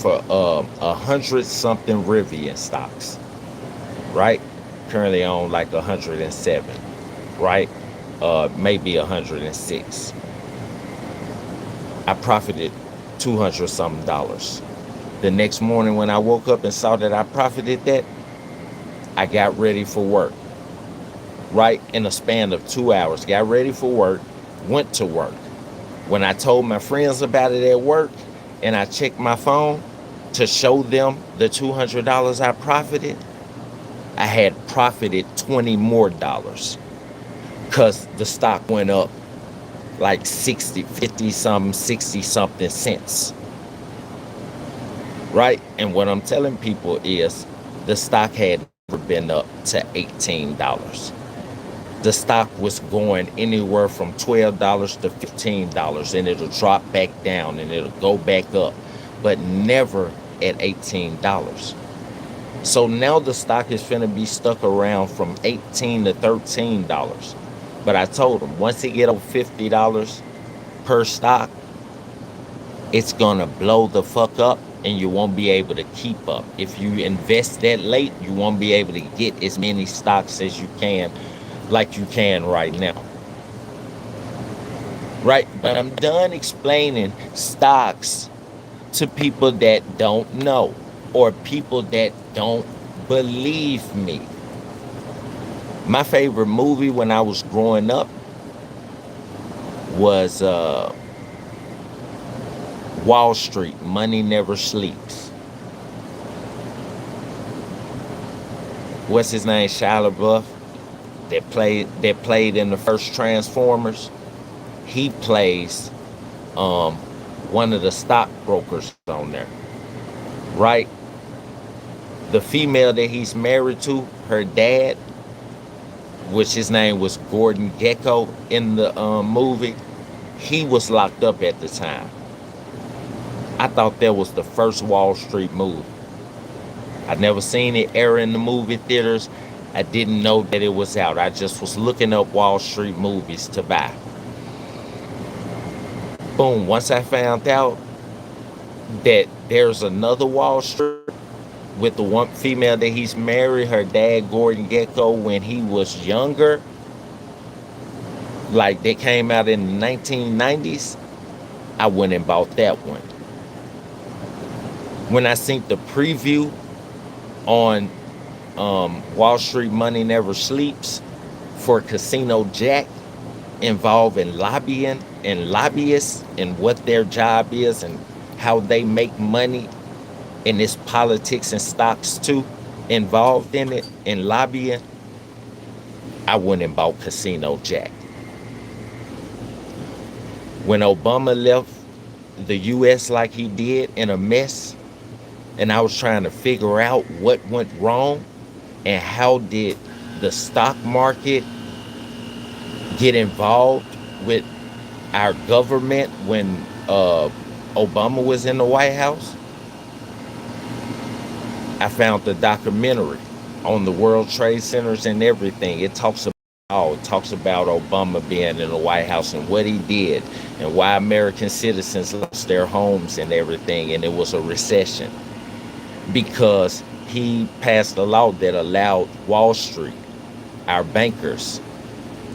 of 100 something Rivian stocks, right? Currently on like 107, right? Maybe 106. I profited 200 something dollars. The next morning when I woke up and saw that I profited that, I got ready for work, right? In a span of 2 hours, got ready for work, went to work. When I told my friends about it at work and I checked my phone to show them the $200 I profited, I had profited $20 more because the stock went up like 60, 50 something, 60 something cents. Right? And what I'm telling people is the stock had never been up to $18. The stock was going anywhere from $12 to $15, and it'll drop back down and it'll go back up, but never at $18. So now the stock is finna be stuck around from $18 to $13. But I told them once it get over $50 per stock, it's gonna blow the fuck up and you won't be able to keep up. If you invest that late, you won't be able to get as many stocks as you can, like you can right now. Right? But I'm done explaining stocks to people that don't know or people that don't believe me. My favorite movie when I was growing up was Wall Street, Money Never Sleeps. What's his name? Shia LaBeouf, that played in the first Transformers. He plays one of the stockbrokers on there, right? The female that he's married to, her dad, which his name was Gordon Gekko in the movie, he was locked up at the time. I thought that was the first Wall Street movie. I'd never seen it air in the movie theaters. I didn't know that it was out. I just was looking up Wall Street movies to buy. Boom, once I found out that there's another Wall Street with the one female that he's married, her dad, Gordon Gekko, when he was younger, like they came out in the 1990s, I went and bought that one. When I seen the preview on Wall Street Money Never Sleeps for Casino Jack involving lobbying and lobbyists and what their job is and how they make money, and it's politics and stocks too involved in it, and lobbying, I went and bought Casino Jack. When Obama left the US like he did in a mess, and I was trying to figure out what went wrong and how did the stock market get involved with our government when Obama was in the White House, I found the documentary on the World Trade Centers and everything. It talks about Obama being in the White House and what he did and why American citizens lost their homes and everything, and it was a recession because he passed a law that allowed Wall Street, our bankers,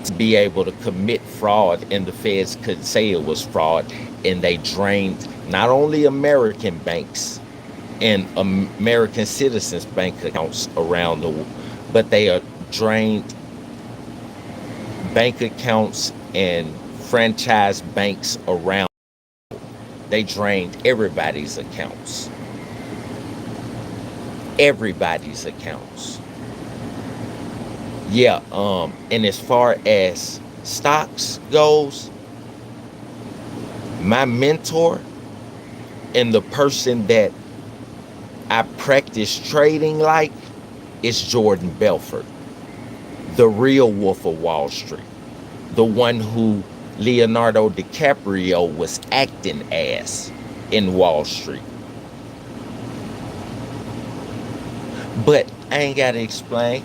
to be able to commit fraud, and the feds could say it was fraud, and they drained not only American banks and American citizens' bank accounts around the world, but they drained bank accounts and franchise banks around. They drained everybody's accounts. Everybody's accounts. Yeah, and as far as stocks goes, my mentor, And the person that I practice trading like is Jordan Belfort, the real Wolf of Wall Street, the one who Leonardo DiCaprio was acting as in Wall Street. But I ain't got to explain.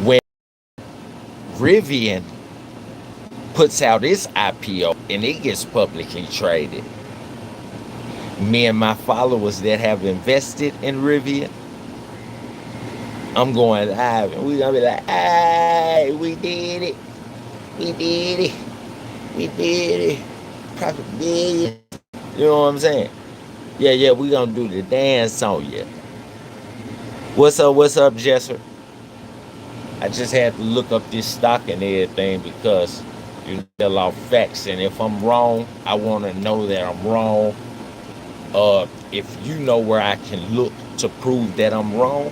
When Rivian puts out its IPO and it gets publicly traded, me and my followers that have invested in Rivian, I'm going live and we're going to be like, hey, we did it. We did it. We did it. Profit billion. You know what I'm saying? Yeah, we going to do the dance on you. What's up, Jesser? I just had to look up this stock and everything because you tell off facts. And if I'm wrong, I want to know that I'm wrong. If you know where I can look to prove that I'm wrong.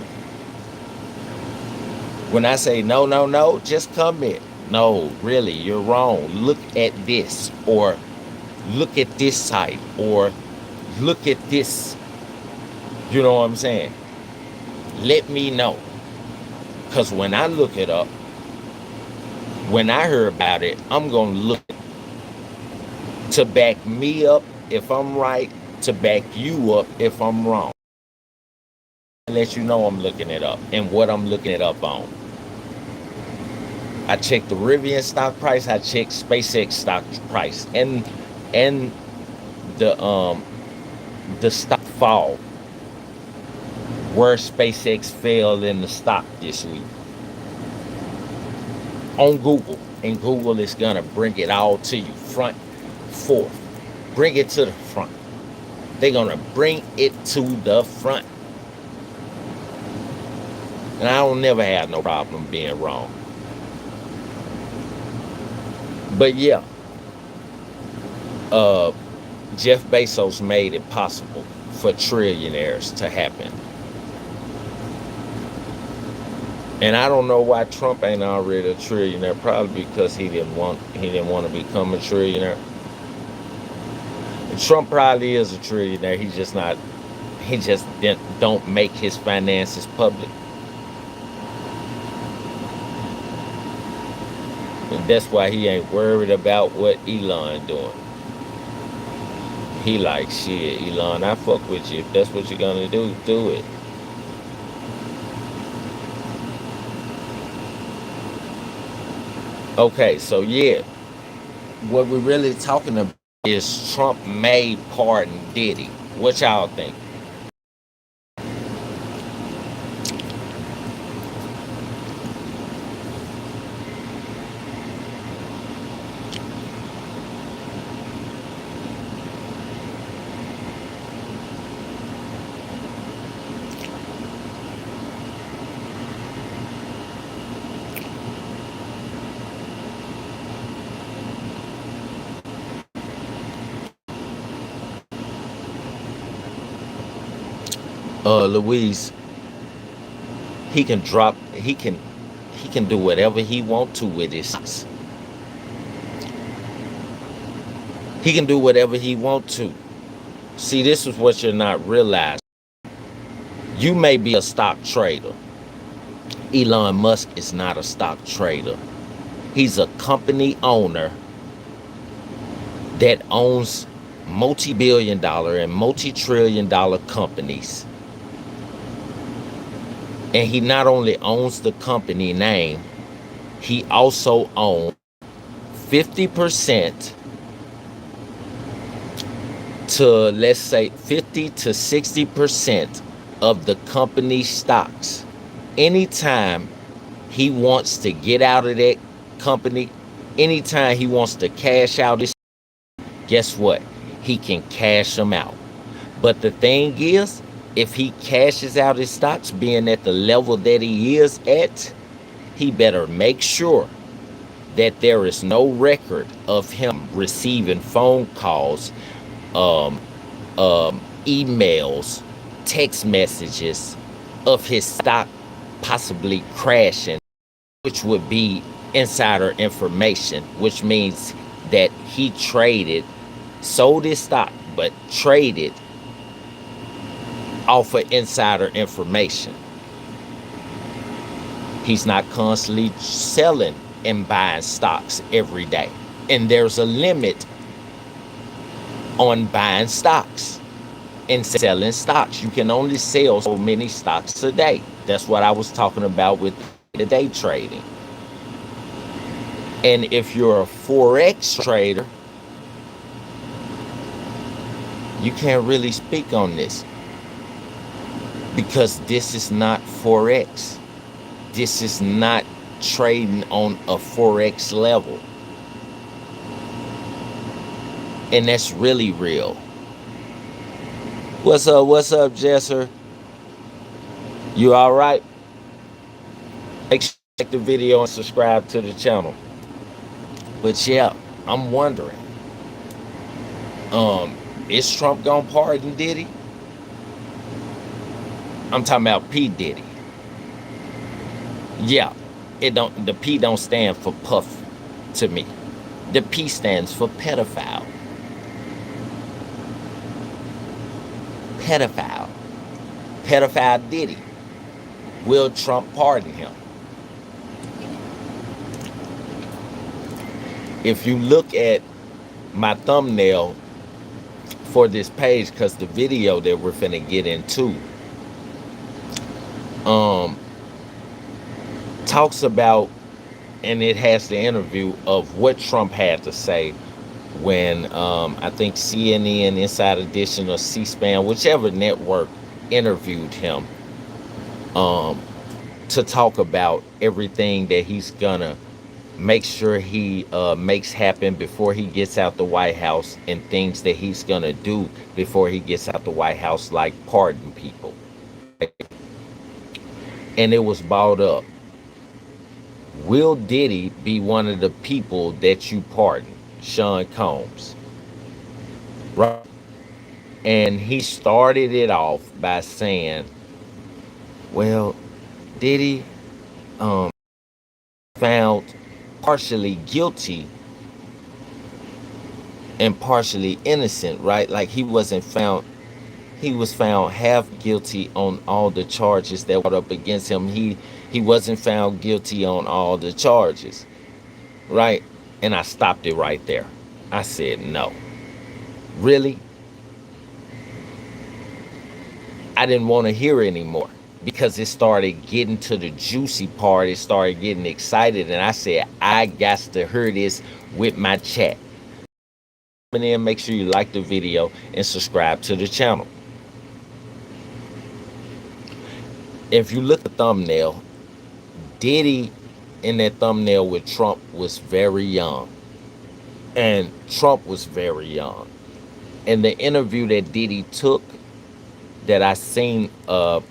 When I say no, just comment. No, really, you're wrong. Look at this, or look at this site, or look at this. You know what I'm saying? Let me know. Because when I look it up, when I hear about it, I'm going to look to back me up if I'm right, to back you up if I'm wrong. Let you know I'm looking it up and what I'm looking it up on. I check the Rivian stock price, I check SpaceX stock price, and the stock fall, where SpaceX fell in the stock this week on Google, and Google is gonna bring it all to you, front, forth, bring it to the front. They're gonna bring it to the front, and I don't never have no problem being wrong. But yeah, Jeff Bezos made it possible for trillionaires to happen. And I don't know why Trump ain't already a trillionaire. Probably because he didn't want to become a trillionaire. And Trump probably is a trillionaire. He just don't make his finances public. And that's why he ain't worried about what Elon doing. He like, shit, Elon, I fuck with you. If that's what you're gonna do, do it. Okay, so yeah, what we're really talking about is Trump may pardon Diddy. What y'all think? Louise, he can do whatever he want to with his stocks. He can do whatever he want to. See, this is what you're not realizing. You may be a stock trader. Elon Musk is not a stock trader. He's a company owner that owns multi-billion-dollar and multi-trillion-dollar companies. And he not only owns the company name, he also owns 50% to, let's say, 50 to 60% of the company's stocks. Anytime he wants to get out of that company, anytime he wants to cash out his, guess what? He can cash them out. But the thing is, if he cashes out his stocks, being at the level that he is at, he better make sure that there is no record of him receiving phone calls, emails, text messages of his stock possibly crashing, which would be insider information, which means that he traded, sold his stock but traded off of insider information. He's not constantly selling and buying stocks every day. And there's a limit on buying stocks and selling stocks. You can only sell so many stocks a day. That's what I was talking about with the day trading. And if you're a Forex trader, you can't really speak on this because this is not Forex. This is not trading on a Forex level. And that's really real. What's up, Jesser? You all right? Make sure you like the video and subscribe to the channel. But yeah, I'm wondering, is Trump gonna pardon Diddy? I'm talking about P. Diddy. Yeah, the P don't stand for puff to me. The P stands for pedophile. Pedophile. Pedophile Diddy. Will Trump pardon him? If you look at my thumbnail for this page, because the video that we're finna get into talks about, and it has the interview of what Trump had to say when I think CNN, Inside Edition, or C-SPAN, whichever network interviewed him to talk about everything that he's gonna make sure he makes happen before he gets out the White House, and things that he's gonna do before he gets out the White House, like pardon people. And it was brought up, will Diddy be one of the people that you pardon? Sean Combs, right? And he started it off by saying, well, Diddy found partially guilty and partially innocent, right? Like he was found half guilty on all the charges that were up against him. He wasn't found guilty on all the charges, right? And I stopped it right there. I said, no. Really? I didn't want to hear anymore because it started getting to the juicy part. It started getting excited. And I said, I got to hear this with my chat. And then make sure you like the video and subscribe to the channel. If you look at the thumbnail, Diddy in that thumbnail with Trump was very young. And Trump was very young. And the interview that Diddy took, that I seen a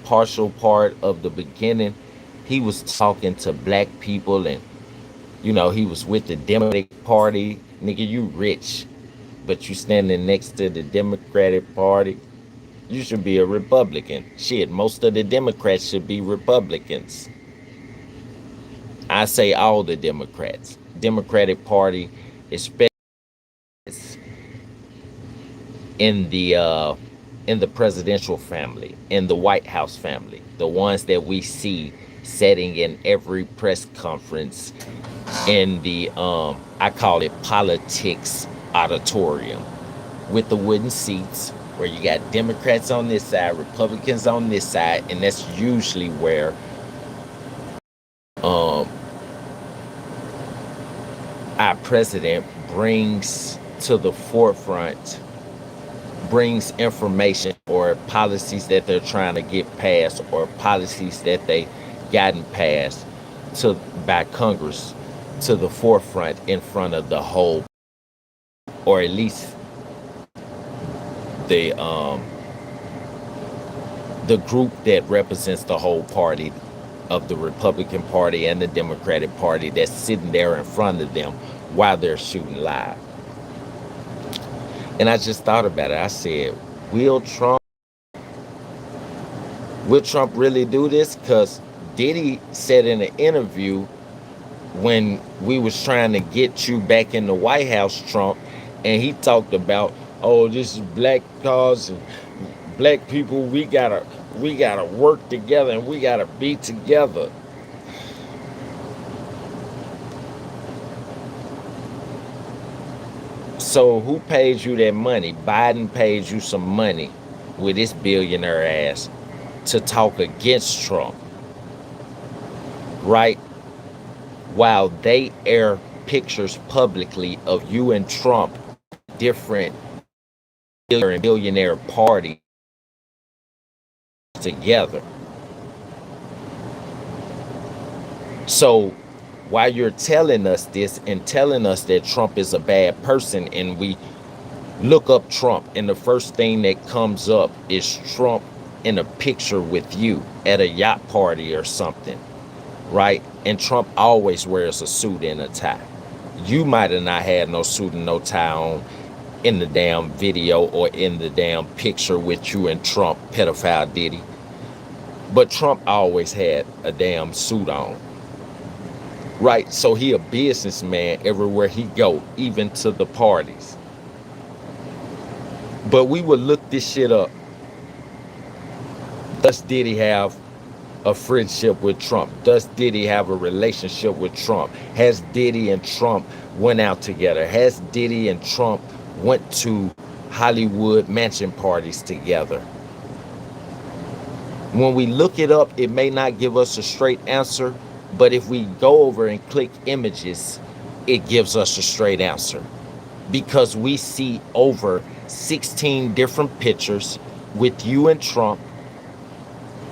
partial part of the beginning, he was talking to black people, and he was with the Democratic Party. Nigga, you rich, but you standing next to the Democratic Party. You should be a Republican. Shit, most of the Democrats should be Republicans. I say all the Democrats. Democratic Party, especially in the presidential family, in the White House family, the ones that we see sitting in every press conference in the I call it politics auditorium, with the wooden seats where you got Democrats on this side, Republicans on this side, and that's usually where our president brings to the forefront, brings information or policies that they're trying to get passed, or policies that they gotten passed by Congress, to the forefront, in front of the whole, or at least the group that represents the whole party of the Republican Party and the Democratic Party, that's sitting there in front of them while they're shooting live. And I just thought about it. I said, will Trump really do this? Because Diddy said in an interview, when we was trying to get you back in the White House, Trump, and he talked about, Oh, this is black cause and black people. We gotta work together and we gotta be together. So who pays you that money? Biden pays you some money with his billionaire ass to talk against Trump, right? While they air pictures publicly of you and Trump, different billionaire parties together. So while you're telling us this and telling us that Trump is a bad person, and we look up Trump and the first thing that comes up is Trump in a picture with you at a yacht party or something, right? And Trump always wears a suit and a tie. You might have not had no suit and no tie on in the damn video or in the damn picture with you and Trump, pedophile Diddy. But Trump always had a damn suit on, right? So he a businessman everywhere he go, even to the parties. But we would look this shit up. Does Diddy have a friendship with Trump? Does Diddy have a relationship with Trump? Has Diddy and Trump went out together? Has Diddy and Trump went to Hollywood mansion parties together? When we look it up, it may not give us a straight answer, but if we go over and click images, it gives us a straight answer. Because we see over 16 different pictures with you and Trump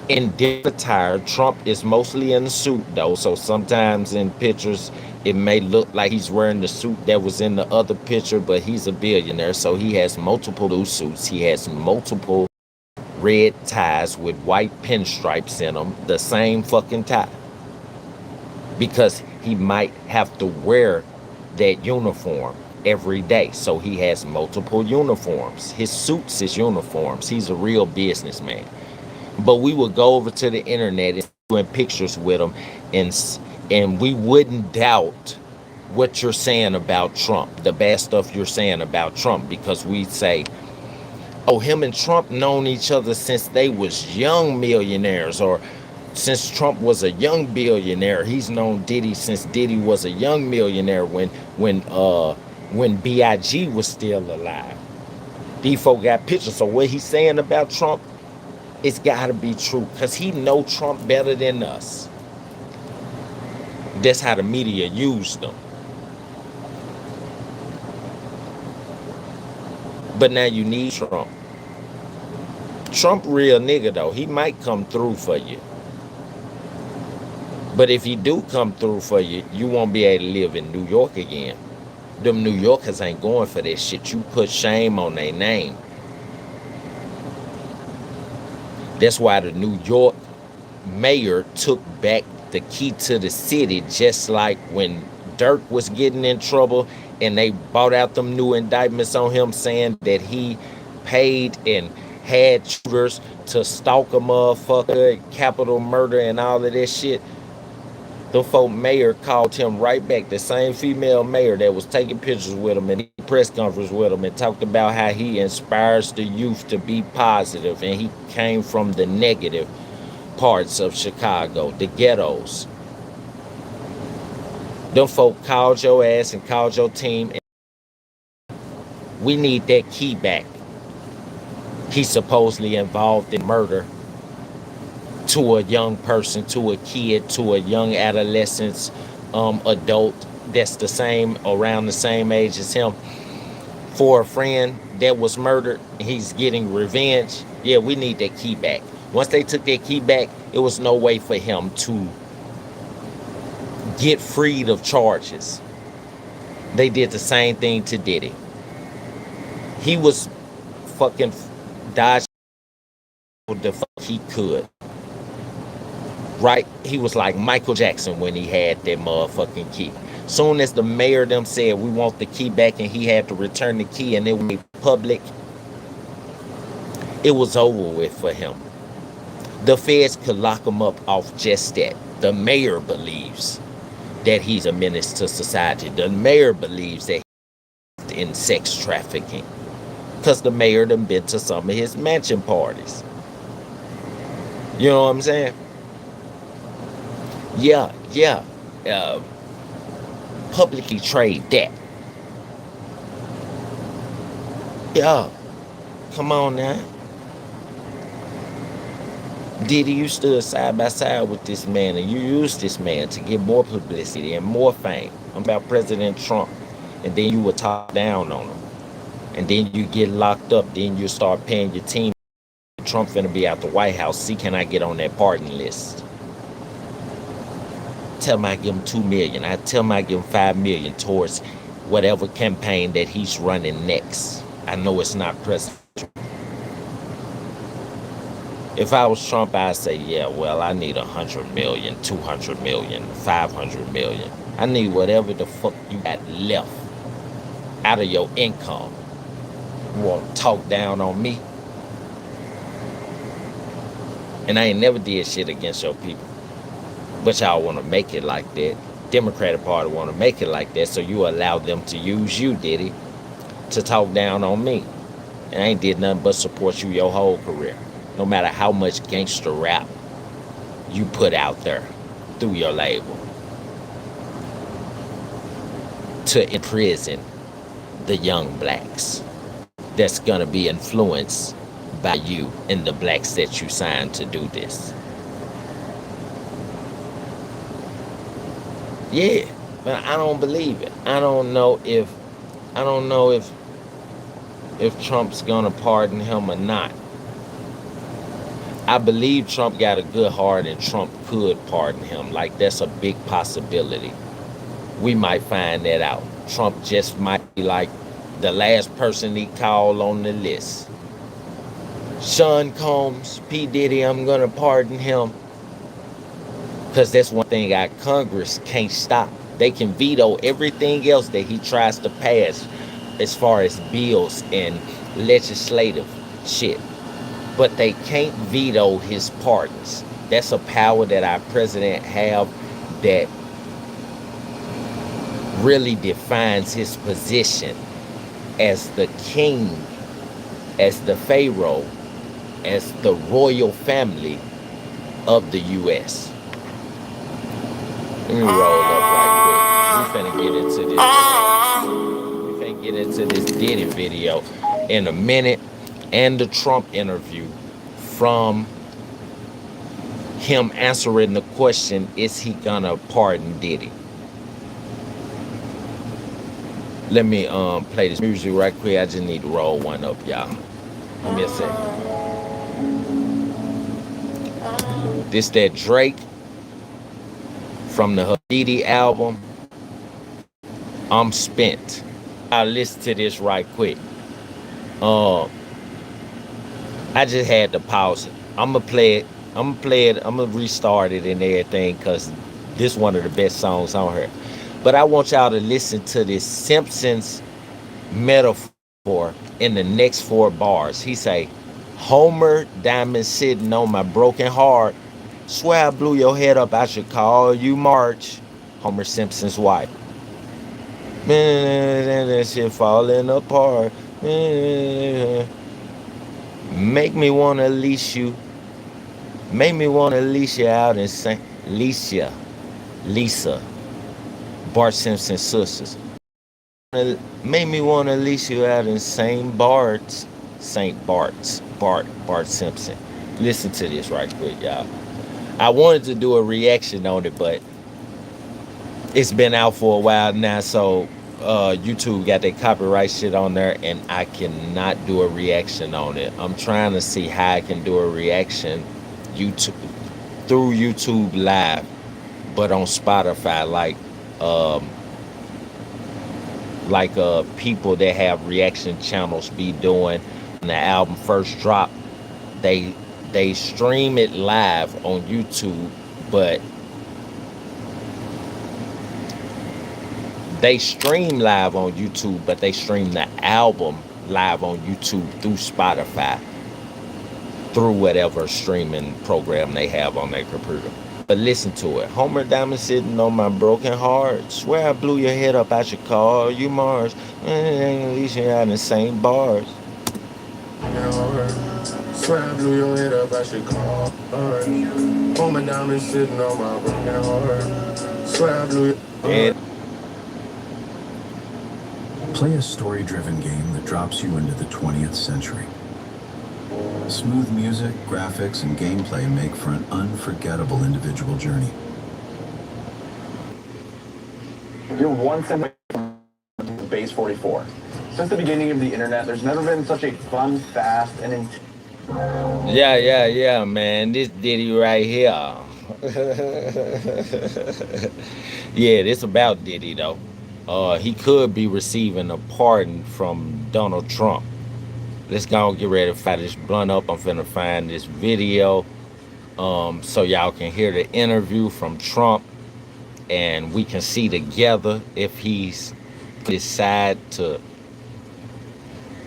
in different attire. Trump is mostly in a suit though, so sometimes in pictures it may look like he's wearing the suit that was in the other picture, but he's a billionaire, so he has multiple new suits. He has multiple red ties with white pinstripes in them, the same fucking tie, because he might have to wear that uniform every day. So he has multiple uniforms. His suits is uniforms. He's a real businessman. But we would go over to the internet and doing pictures with him, and we wouldn't doubt what you're saying about Trump, the bad stuff you're saying about Trump, because we'd say, oh, him and Trump known each other since they was young millionaires, or since Trump was a young billionaire. He's known Diddy since Diddy was a young millionaire when B.I.G. was still alive. These folk got pictures. So what he's saying about Trump, it's gotta be true, because he know Trump better than us. That's how the media used them. But now you need Trump. Trump real nigga though. He might come through for you. But if he do come through for you, you won't be able to live in New York again. Them New Yorkers ain't going for that shit. You put shame on their name. That's why the New York mayor took back the key to the city, just like when Dirk was getting in trouble and they brought out them new indictments on him saying that he paid and had shooters to stalk a motherfucker, capital murder and all of that shit. The folk mayor called him right back, the same female mayor that was taking pictures with him and he press conference with him and talked about how he inspires the youth to be positive, and he came from the negative parts of Chicago, the ghettos. Them folk called your ass and called your team, and we need that key back. He's supposedly involved in murder to a young person, to a kid, to a young adolescent, adult that's the same, around the same age as him, for a friend that was murdered. He's getting revenge. Yeah, we need that key back. Once they took that key back, it was no way for him to get freed of charges. They did the same thing to Diddy. He was fucking dodging the fuck he could. Right? He was like Michael Jackson when he had that motherfucking key. Soon as the mayor them said we want the key back and he had to return the key and it was public, it was over with for him. The feds could lock him up off just that. The mayor believes that he's a menace to society. The mayor believes that he's in sex trafficking. because the mayor done been to some of his mansion parties. You know what I'm saying? Yeah, yeah. Uh, Publicly trade that. Yeah, come on now. Diddy, you stood side by side with this man and you used this man to get more publicity and more fame. I'm about President Trump. And then you would talk down on him. And then you get locked up. Then you start paying your team. Trump finna be out the White House. See, can I get on that pardon list? Tell him I give him $2 million. I tell him I give him $5 million towards whatever campaign that he's running next. I know it's not President. If I was Trump, I'd say, yeah, well, I need 100 million, 200 million, 500 million. I need whatever the fuck you got left out of your income. You want to talk down on me? And I ain't never did shit against your people. But y'all want to make it like that. Democratic Party want to make it like that, so you allow them to use you, Diddy, to talk down on me. And I ain't did nothing but support you your whole career. No matter how much gangster rap you put out there through your label. To imprison the young blacks that's going to be influenced by you and the blacks that you signed to do this. Yeah, but I don't believe it. I don't know if Trump's gonna pardon him or not. I believe Trump got a good heart and Trump could pardon him. Like, that's a big possibility. We might find that out. Trump just might be like the last person he called on the list. Sean Combs, P. Diddy, I'm gonna pardon him. Because that's one thing our Congress can't stop. They can veto everything else that he tries to pass as far as bills and legislative shit. But they can't veto his pardons. That's a power that our president have that really defines his position as the king, as the pharaoh, as the royal family of the U.S. Let me roll up right quick. We finna get into this. We finna get into this Diddy video in a minute, and the Trump interview from him answering the question, is he gonna pardon Diddy? Let me play this music right quick. I just need to roll one up, y'all. Give me a second. This that Drake from the Diddy album, I'm Spent. I'll listen to this right quick. I just had to pause it. I'm gonna play it. I'm gonna restart it and everything because this is one of the best songs on here. But I want y'all to listen to this Simpsons metaphor in the next 4 bars. He say, Homer, diamond sitting on my broken heart. Swear I blew your head up, I should call you March. Homer Simpson's wife. Man, that shit falling apart. Make me wanna leash you. Make me wanna leash you out and say, Lisa, Bart Simpson's sisters. Make me wanna leash you out in St. Bart Simpson. Listen to this right quick, y'all. I wanted to do a reaction on it, but it's been out for a while now, so YouTube got that copyright shit on there, and I cannot do a reaction on it. I'm trying to see how I can do a reaction through YouTube Live, but on Spotify, like people that have reaction channels be doing. When the album first dropped, they stream it live on YouTube, but they stream live on YouTube, but they stream the album live on YouTube through Spotify, through whatever streaming program they have on their computer. But listen to it. Homer Diamond sitting on my broken heart. Swear I blew your head up, I should call you Mars. At least you're out in the same bars. Swear I blew your head up, I should call. All my diamonds sitting on my broken heart. Swear I blew your And Play a story-driven game that drops you into the 20th century. Smooth music, graphics, and gameplay make for an unforgettable individual journey. You're 1 cent away from base 44. Since the beginning of the internet, there's never been such a fun, fast, and yeah, man. This Diddy right here. Yeah, this about Diddy though. He could be receiving a pardon from Donald Trump. Let's go and get ready to fire this blunt up. I'm finna find this video so y'all can hear the interview from Trump and we can see together if he's decide to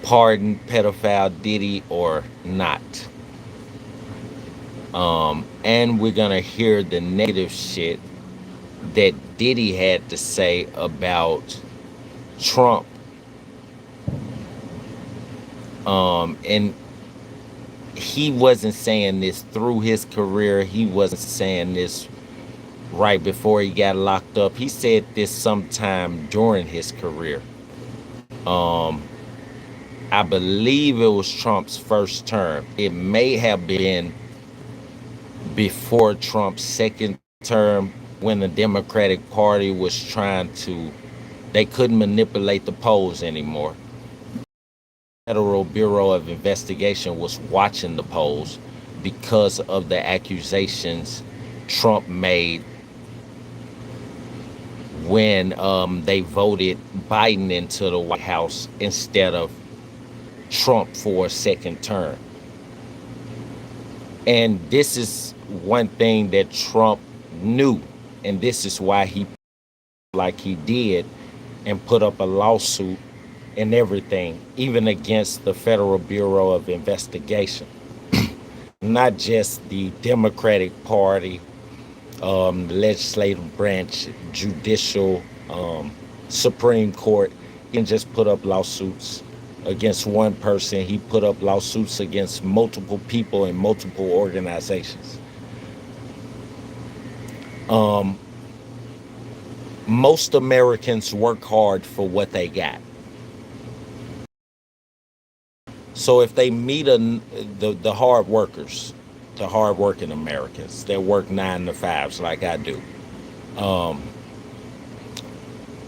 pardon pedophile Diddy or not. And we're gonna hear the negative shit that Diddy had to say about Trump. And he wasn't saying this through his career. He wasn't saying this right before he got locked up. He said this sometime during his career. I believe it was Trump's first term. It may have been before Trump's second term when the Democratic Party was they couldn't manipulate the polls anymore. Federal Bureau of Investigation was watching the polls because of the accusations Trump made when they voted Biden into the White House instead of Trump for a second term. And this is one thing that Trump knew, and this is why he like he did and put up a lawsuit and everything, even against the Federal Bureau of Investigation. Not just the Democratic Party, the legislative branch, judicial, Supreme Court. He didn't just put up lawsuits against one person. He put up lawsuits against multiple people and multiple organizations. Most Americans work hard for what they got. So if they meet the hard workers, the hard working Americans that work 9 to 5s like I do,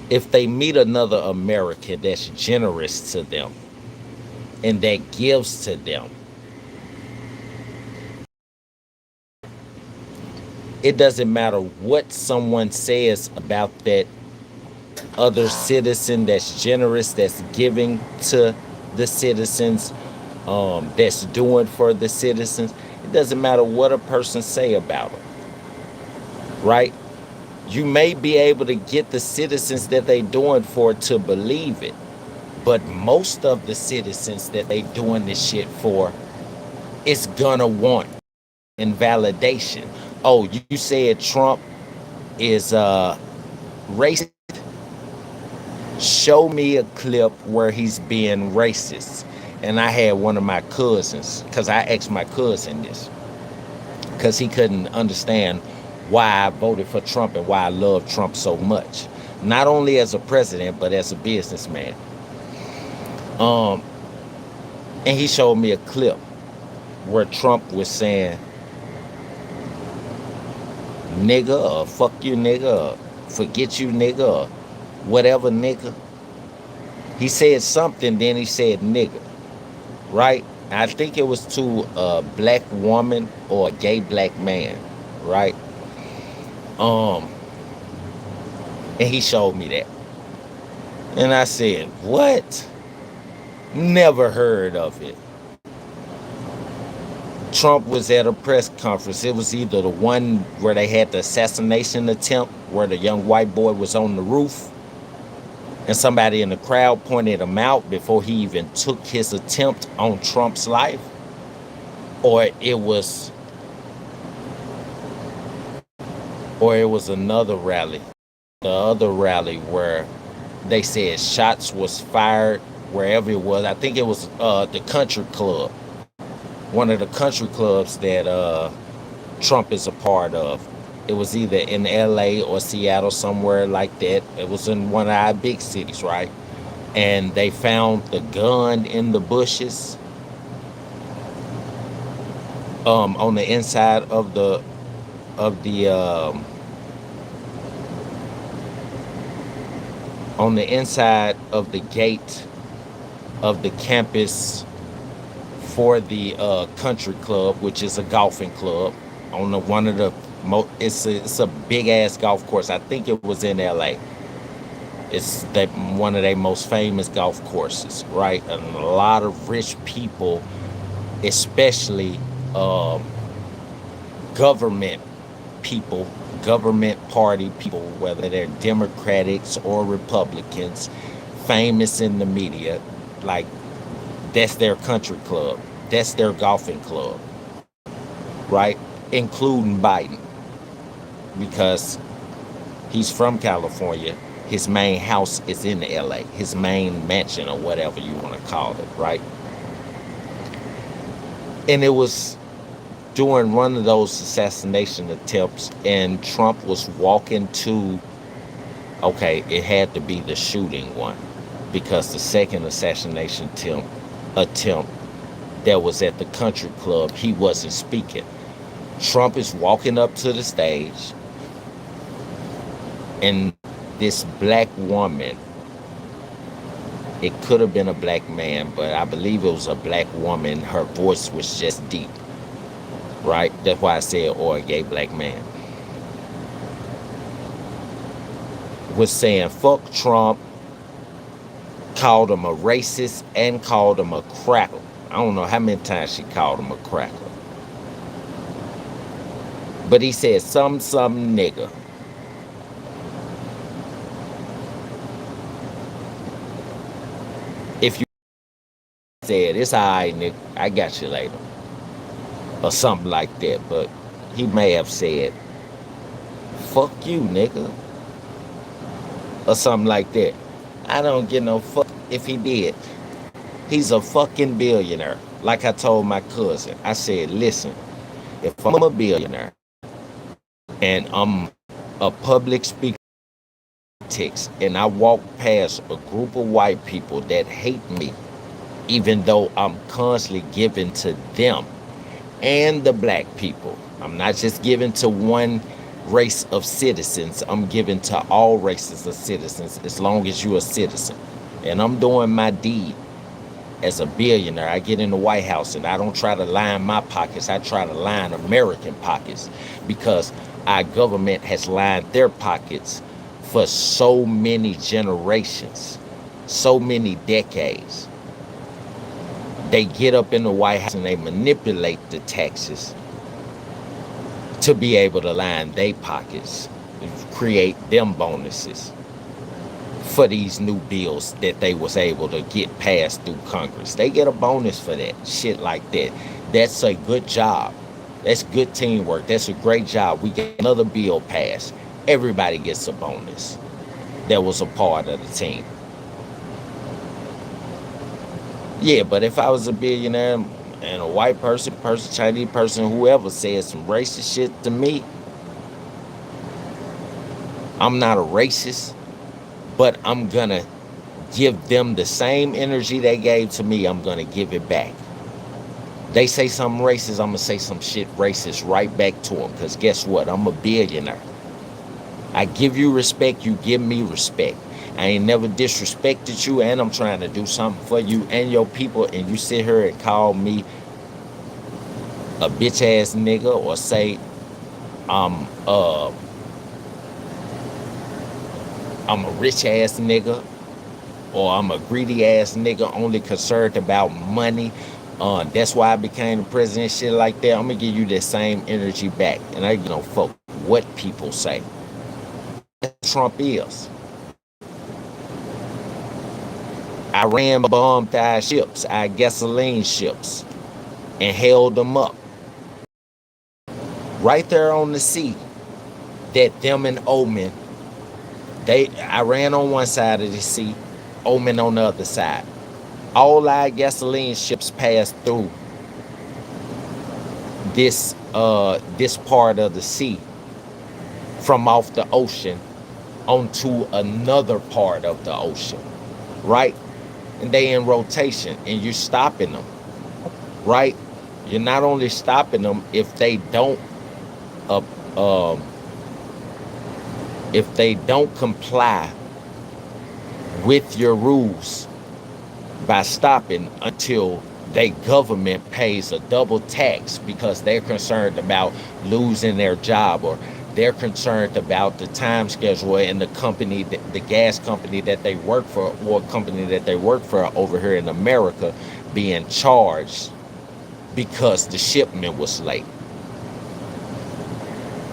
if they meet another American that's generous to them and that gives to them, it doesn't matter what someone says about that other citizen that's generous, that's giving to the citizens, that's doing for the citizens. It doesn't matter what a person say about them, right? You may be able to get the citizens that they doing for to believe it, but most of the citizens that they doing this shit for is gonna want invalidation. Oh, you said Trump is racist. Show me a clip where he's being racist. And I had one of my cousins, because I asked my cousin this, because he couldn't understand why I voted for Trump and why I love Trump so much. Not only as a president, but as a businessman. And he showed me a clip where Trump was saying, nigga, or fuck you nigga, or forget you nigga, or whatever nigga. He said something, then he said nigga, right? I think it was to a black woman or a gay black man, right? And he showed me that. And I said, what? Never heard of it. Trump was at a press conference. It was either the one where they had the assassination attempt, where the young white boy was on the roof, and somebody in the crowd pointed him out before he even took his attempt on Trump's life, or it was another rally, the other rally where they said shots was fired wherever it was. I think it was the country club, one of the country clubs that Trump is a part of. It was either in L.A. or Seattle, somewhere like that. It was in one of our big cities, right? And they found the gun in the bushes, on the inside of the of the on the inside of the gate of the campus for the country club, which is a golfing club on one of the it's a big ass golf course. I think it was in L.A. It's one of their most famous golf courses, right? And a lot of rich people, especially government people, government party people, whether they're Democrats or Republicans, famous in the media, like that's their country club, that's their golfing club, right? Including Biden, because he's from California. His main house is in LA, his main mansion or whatever you want to call it, right? And it was during one of those assassination attempts, and Trump was walking to, okay, it had to be the shooting one, because the second assassination attempt that was at the country club, he wasn't speaking. Trump is walking up to the stage, and this black woman, it could have been a black man, but I believe it was a black woman. Her voice was just deep, right? That's why I said, or a gay black man, was saying, fuck Trump, called him a racist, and called him a cracker. I don't know how many times she called him a cracker. But he said, some nigga. If you said, it's all right, nigga, I got you later, or something like that. But he may have said, fuck you, nigga, or something like that. I don't get no fuck if he did. He's a fucking billionaire. Like I told my cousin, I said, listen, if I'm a billionaire and I'm a public speaker and I walk past a group of white people that hate me, even though I'm constantly giving to them and the black people. I'm not just giving to one race of citizens. I'm giving to all races of citizens, as long as you're a citizen. And I'm doing my deed as a billionaire. I get in the White House and I don't try to line my pockets. I try to line American pockets, because our government has lined their pockets for so many generations, so many decades. They get up in the White House and they manipulate the taxes to be able to line their pockets, create them bonuses for these new bills that they was able to get passed through Congress. They get a bonus for that, shit like that. That's a good job. That's good teamwork. That's a great job. We get another bill passed. Everybody gets a bonus that was a part of the team. Yeah, but if I was a billionaire and a white person, Chinese person, whoever said some racist shit to me, I'm not a racist, but I'm gonna give them the same energy they gave to me. I'm gonna give it back. They say something racist, I'm gonna say some shit racist right back to them, because guess what? I'm a billionaire. I give you respect, you give me respect. I ain't never disrespected you, and I'm trying to do something for you and your people, and you sit here and call me a bitch ass nigga, or say I'm a rich ass nigga, or I'm a greedy ass nigga only concerned about money. That's why I became the president, shit like that. I'm gonna give you that same energy back, and I fuck what people say. Trump is. Iran bombed our ships, our gasoline ships, and held them up right there on the sea. That them and Oman, Iran on one side of the sea, Oman on the other side. All our gasoline ships pass through this part of the sea from off the ocean onto another part of the ocean, right? And they in rotation, and you're stopping them, right? You're not only stopping them if they don't uh, um, comply with your rules by stopping until they government pays a double tax because they're concerned about losing their job, or they're concerned about the time schedule and the company, the gas company that they work for, or company that they work for over here in America, being charged because the shipment was late.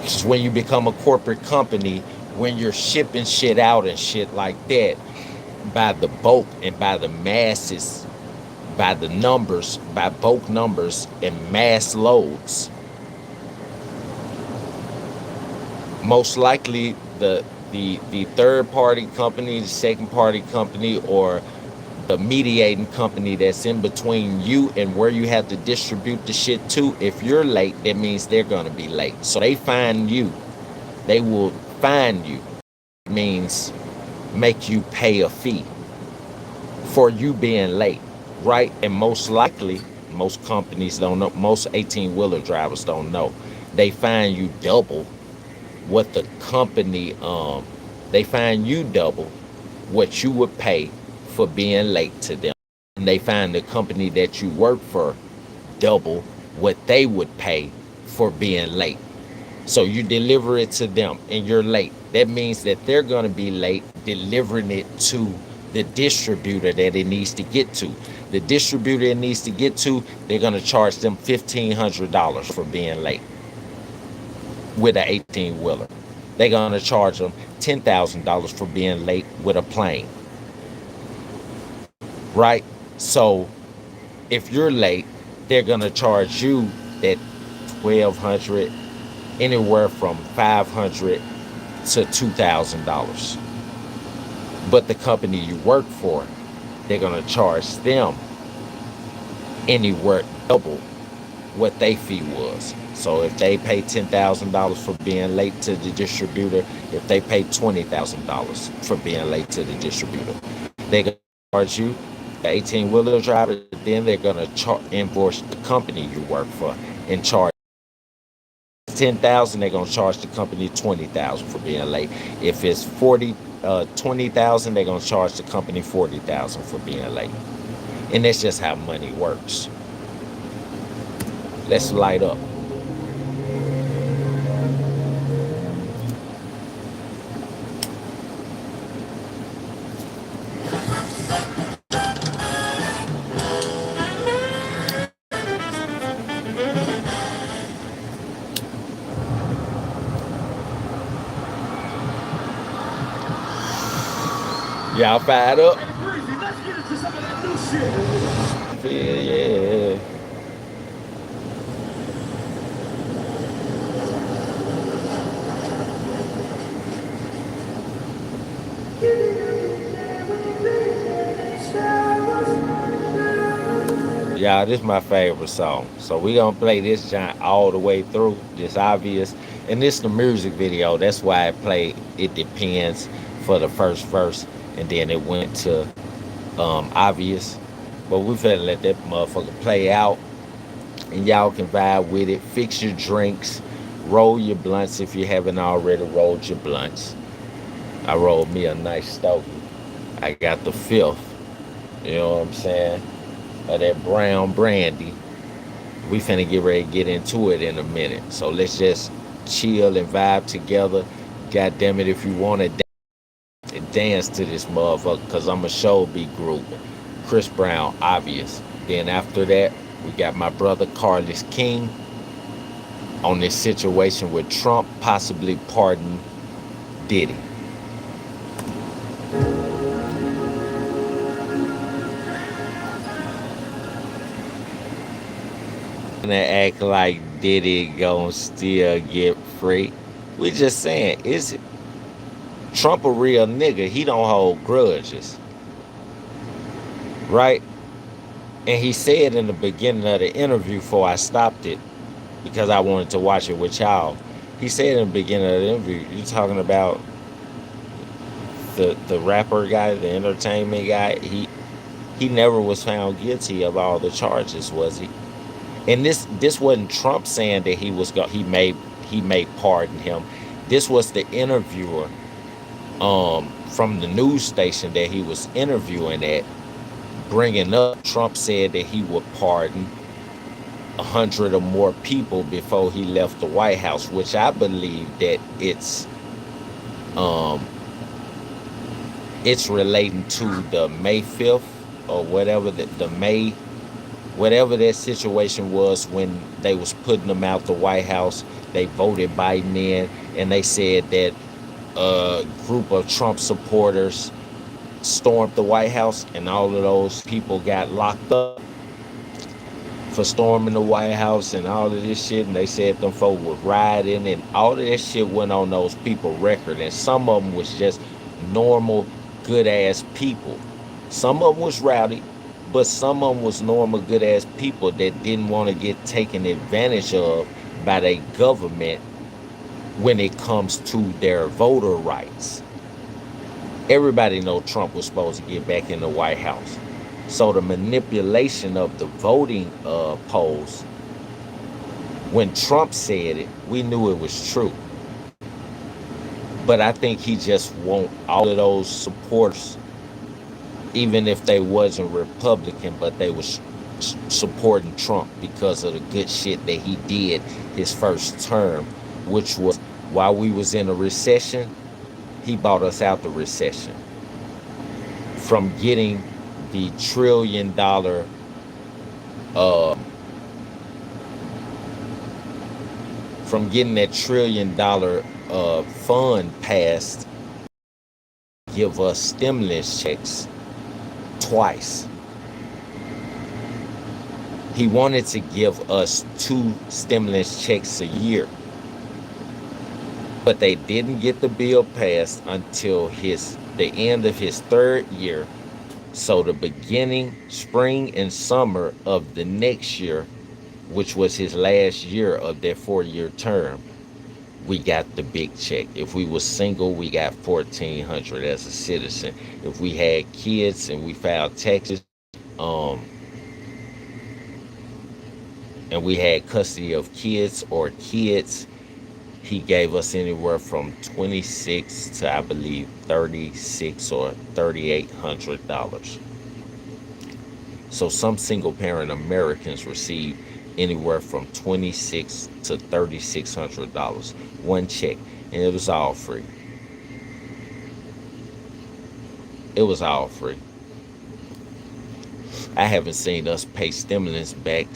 Because when you become a corporate company, when you're shipping shit out and shit like that by the bulk and by the masses, by the numbers, by bulk numbers and mass loads, most likely the third party company, the second party company, or the mediating company that's in between you and where you have to distribute the shit to, if you're late, that means they're going to be late. So they find you. They will find you. It means make you pay a fee for you being late, right? And most likely, most companies don't know, most 18-wheeler drivers don't know, they find you double what the company, they find you double what you would pay for being late to them. And they find the company that you work for double what they would pay for being late. So you deliver it to them and you're late. That means that they're going to be late delivering it to the distributor that it needs to get to. The distributor it needs to get to, they're going to charge them $1,500 for being late with an 18-wheeler. They're going to charge them $10,000 for being late with a plane. Right? So if you're late, they're going to charge you that $1,200, anywhere from $500 to $2,000. But the company you work for, they're going to charge them anywhere double what their fee was. So if they pay $10,000 for being late to the distributor, if they pay $20,000 for being late to the distributor, they're going to charge you, the 18-wheeler driver, then they're going to invoice the company you work for and charge $10,000, they're going to charge the company $20,000 for being late. If it's $20,000, they're going to charge the company $40,000 for being late. And that's just how money works. Let's light up. Y'all fired up? Let's get into some of that new shit. Yeah. Y'all, this is my favorite song. So we gonna play this giant all the way through. It's obvious. And this is the music video. That's why I play It Depends for the first verse. And then it went to obvious. But we finna let that motherfucker play out. And y'all can vibe with it. Fix your drinks. Roll your blunts if you haven't already rolled your blunts. I rolled me a nice stogie. I got the fifth. You know what I'm saying? Of that brown brandy. We finna get ready to get into it in a minute. So let's just chill and vibe together. God damn it, if you wanna dance to this motherfucker, cause I'm a show be group. Chris Brown, obvious. Then after that, we got my brother Carlos King on this situation with Trump possibly pardon Diddy. Gonna act like Diddy gonna still get free. We just saying, is it Trump a real nigga? He don't hold grudges, right? And he said in the beginning of the interview before I stopped it, because I wanted to watch it with y'all. He said in the beginning of the interview, "You talking about the rapper guy, the entertainment guy? He never was found guilty of all the charges, was he?" And this wasn't Trump saying that he may pardon him. This was the interviewer from the news station that he was interviewing at, bringing up. Trump said that he would pardon 100 or more people before he left the White House, which I believe that um, it's relating to the May 5th or whatever the May, whatever that situation was when they was putting them out the White House. They voted Biden in, and they said that a group of Trump supporters stormed the White House, and all of those people got locked up for storming the White House and all of this shit. And they said them folk was rioting, and all of that shit went on those people record. And some of them was just normal, good ass people. Some of them was rowdy, but some of them was normal, good ass people that didn't want to get taken advantage of by their government when it comes to their voter rights. Everybody know Trump was supposed to get back in the White House. So the manipulation of the voting polls, when Trump said it, we knew it was true. But I think he just want all of those supporters, even if they wasn't Republican, but they was supporting Trump because of the good shit that he did his first term, which was while we was in a recession, he bought us out the recession from getting the $1 trillion from getting that $1 trillion fund passed, give us stimulus checks twice. He wanted to give us 2 stimulus checks a year, but they didn't get the bill passed until the end of his 3rd year. So the beginning, spring and summer of the next year, which was his last year of that 4-year term, we got the big check. If we was single, we got $1,400 as a citizen. If we had kids and we filed taxes, and we had custody of kids or kids, he gave us anywhere from 26 to, I believe, 36 or $3,800. So some single parent Americans receive anywhere from 26 to $3,600, one check, and it was all free. It was all free. I haven't seen us pay stimulus back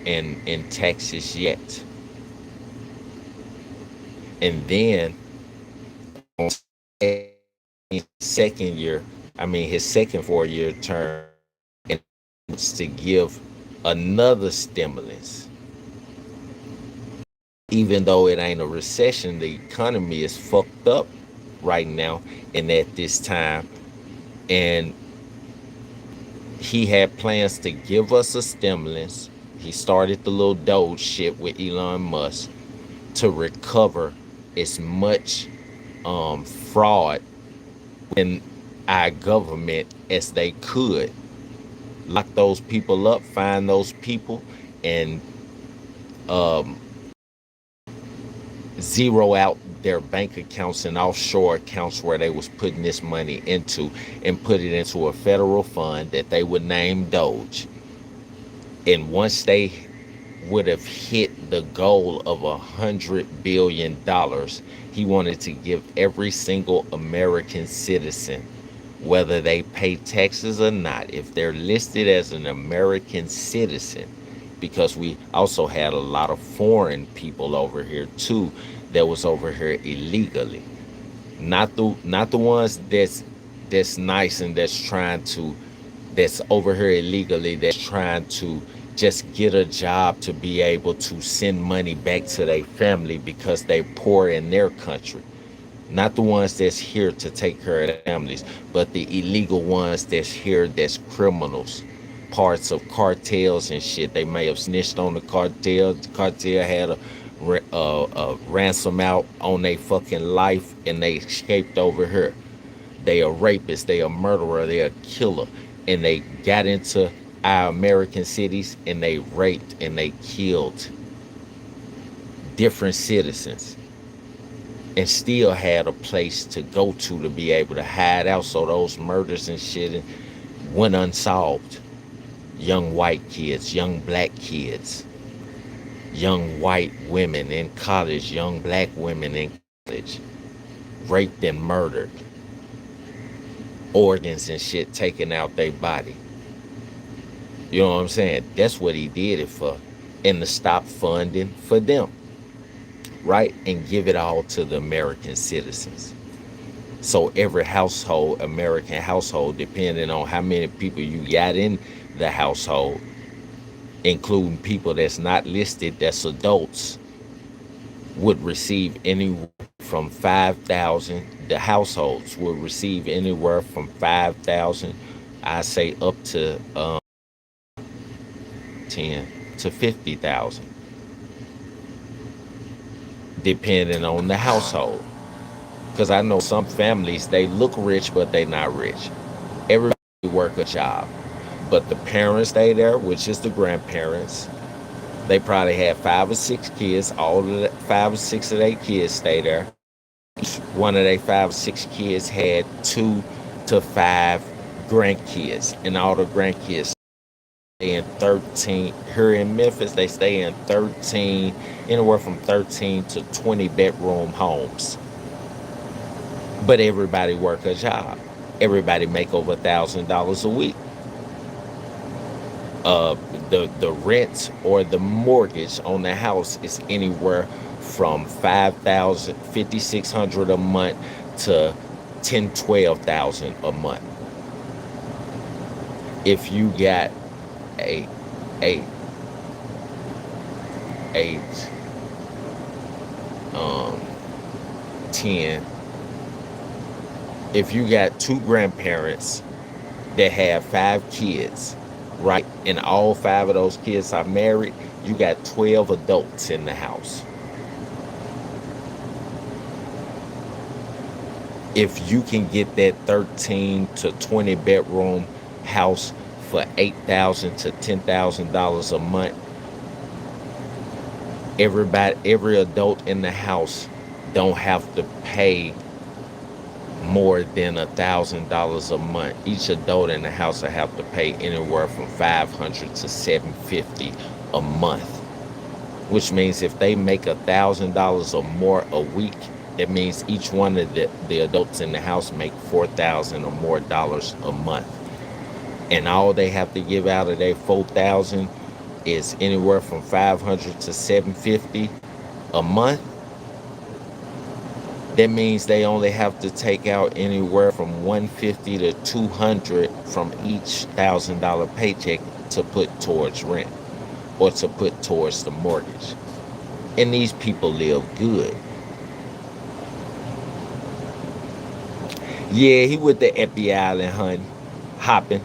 in taxes yet. And then on his second year, his second 4-year term, and to give another stimulus. Even though it ain't a recession, the economy is fucked up right now and at this time. And he had plans to give us a stimulus. He started the little Doge shit with Elon Musk to recover as much fraud in our government as they could. Lock those people up, find those people, and zero out their bank accounts and offshore accounts where they was putting this money into, and put it into a federal fund that they would name Doge. And once they would have hit the goal of $100 billion, he wanted to give every single American citizen, whether they pay taxes or not, if they're listed as an American citizen, because we also had a lot of foreign people over here too that was over here illegally. Not the ones that's nice and that's over here illegally, that's trying to just get a job to be able to send money back to their family because they're poor in their country. Not the ones that's here to take care of their families, but the illegal ones that's here that's criminals. parts of cartels and shit. They may have snitched on the cartel. The cartel had a ransom out on their fucking life, and they escaped over here. They a rapist, they a murderer, they a killer, and they got into our American cities and they raped and they killed different citizens, and still had a place to go to be able to hide out, so those murders and shit went unsolved. Young white kids, young black kids, young white women in college, young black women in college, raped and murdered, organs and shit taken out their body. You know what I'm saying? That's what he did it for. And to stop funding for them, right? And give it all to the American citizens. So every household, American household, depending on how many people you got in the household, including people that's not listed, that's adults, would receive anywhere from 5,000. The households would receive anywhere from 5,000, I say up to 10 to 50,000, depending on the household. Because I know some families, they look rich, but they not rich. Everybody work a job, but the parents stay there, which is the grandparents. They probably had 5 or 6 kids. All of the 5 or 6 of their kids stay there. One of their 5 or 6 kids had 2 to 5 grandkids, and all the grandkids stay in 13. Here in Memphis, they stay in 13, anywhere from 13 to 20 bedroom homes. But everybody work a job. Everybody make over $1,000 a week. The rent or the mortgage on the house is anywhere from $5,600 a month to $12,000 a month. If you got a 10, if you got 2 grandparents that have 5 kids, right, and all 5 of those kids are married, you got 12 adults in the house. If you can get that 13 to 20 bedroom house for $8,000 to $10,000 a month, every adult in the house don't have to pay more than $1,000 a month. Each adult in the house will have to pay anywhere from $500 to $750 a month, which means if they make $1,000 or more a week, that means each one of the adults in the house make $4,000 or more dollars a month, and all they have to give out of their $4,000 is anywhere from $500 to $750 a month. That means they only have to take out anywhere from $150 to $200 from each $1,000 paycheck to put towards rent or to put towards the mortgage. And these people live good. Yeah, he with the Epi Island hopping,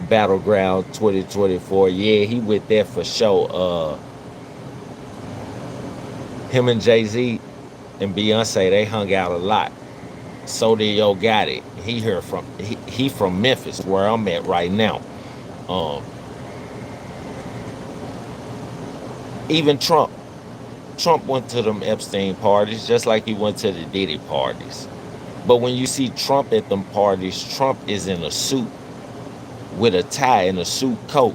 Battleground 2024. Yeah, he with that for sure. Him and Jay-Z and Beyonce, they hung out a lot. So did Yo Gotti. He from Memphis, where I'm at right now. Even Trump went to them Epstein parties, just like he went to the Diddy parties. But when you see Trump at them parties, Trump is in a suit with a tie and a suit coat.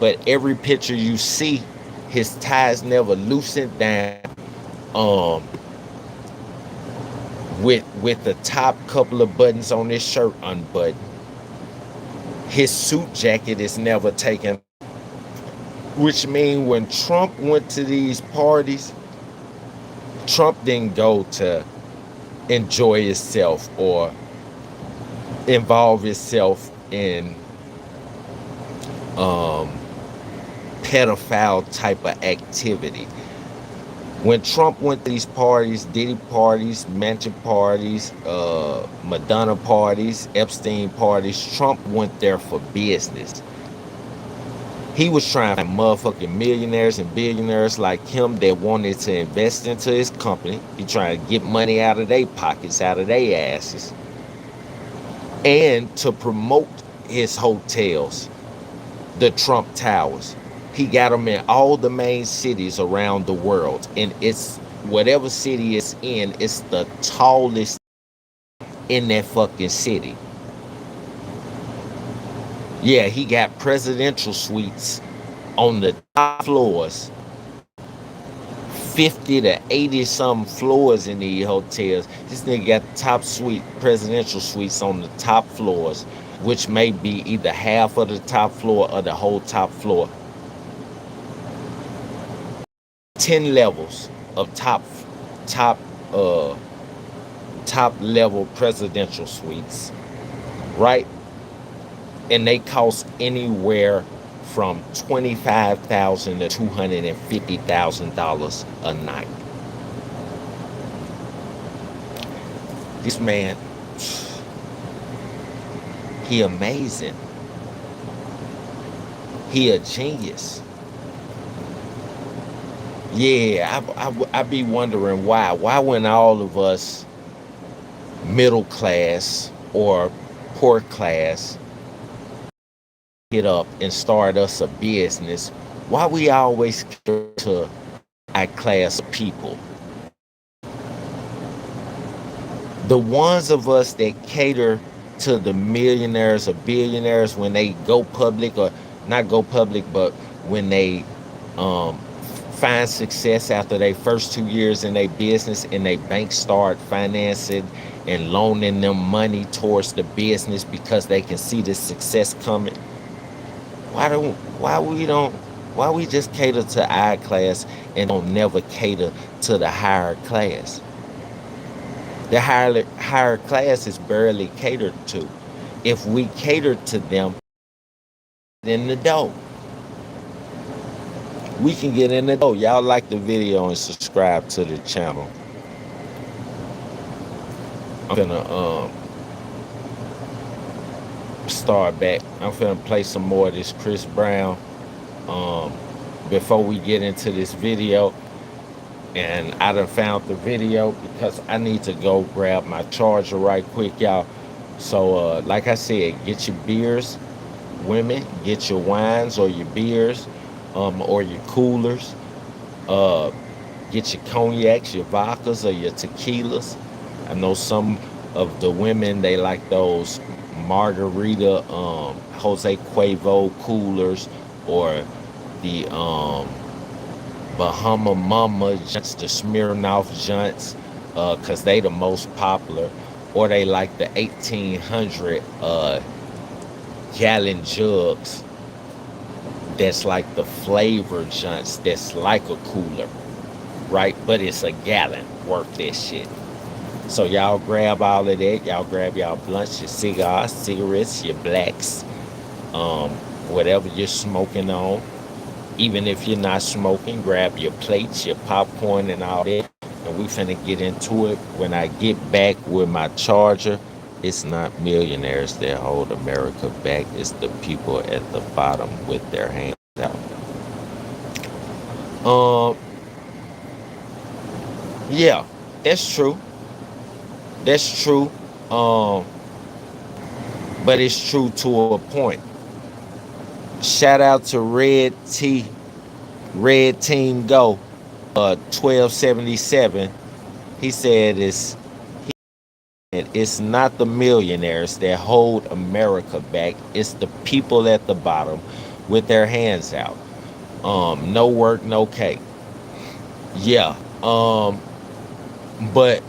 But every picture you see, his tie's never loosened down. With the top couple of buttons on his shirt unbuttoned. His suit jacket is never taken, which means when Trump went to these parties, Trump didn't go to enjoy himself or involve himself in pedophile type of activity. When Trump went to these parties, Diddy parties, Mansion parties, Madonna parties, Epstein parties, Trump went there for business. He was trying to find motherfucking millionaires and billionaires like him that wanted to invest into his company. He trying to get money out of their pockets, out of their asses, and to promote his hotels, the Trump Towers. He got them in all the main cities around the world, and it's whatever city it's in, it's the tallest in that fucking city. Yeah, he got presidential suites on the top floors, 50 to 80 some floors in the hotels. This nigga got the top suite, presidential suites on the top floors, which may be either half of the top floor or the whole top floor. 10 levels of top level presidential suites, right? And they cost anywhere from $25,000 to $250,000 a night. This man, he amazing. He a genius. Yeah, I be wondering why. Why when all of us middle class or poor class get up and start us a business, why we always cater to high class people? The ones of us that cater to the millionaires or billionaires when they go public, or not go public, but when they find success after their first 2 years in their business and they bank start financing and loaning them money towards the business because they can see the success coming. Why we just cater to our class and don't never cater to the higher class? The higher class is barely catered to. If we cater to them, in the dough. We can get in the door. Y'all like the video and subscribe to the channel. I'm gonna start back. I'm gonna play some more of this Chris Brown before we get into this video. And I done found the video because I need to go grab my charger right quick, y'all. So like I said, get your beers, women, get your wines or your beers, or your coolers. Get your cognacs, your vodkas, or your tequilas. I know some of the women, they like those margarita Jose Cuervo coolers, or the Bahama Mama junts, the Smirnoff junts, because they the most popular. Or they like the 1800 gallon jugs that's like the flavor junts, that's like a cooler, right? But it's a gallon worth that shit. So y'all grab all of that. Y'all grab y'all blunts, your cigars, cigarettes, your blacks, whatever you're smoking on. Even if you're not smoking, grab your plates, your popcorn, and all that. And we finna get into it. When I get back with my charger, it's not millionaires that hold America back. It's the people at the bottom with their hands out. Yeah, that's true. That's true. But it's true to a point. Shout out to Red Team Go, 1277. He said it's not the millionaires that hold America back. It's the people at the bottom with their hands out. No work, no cake. Yeah. But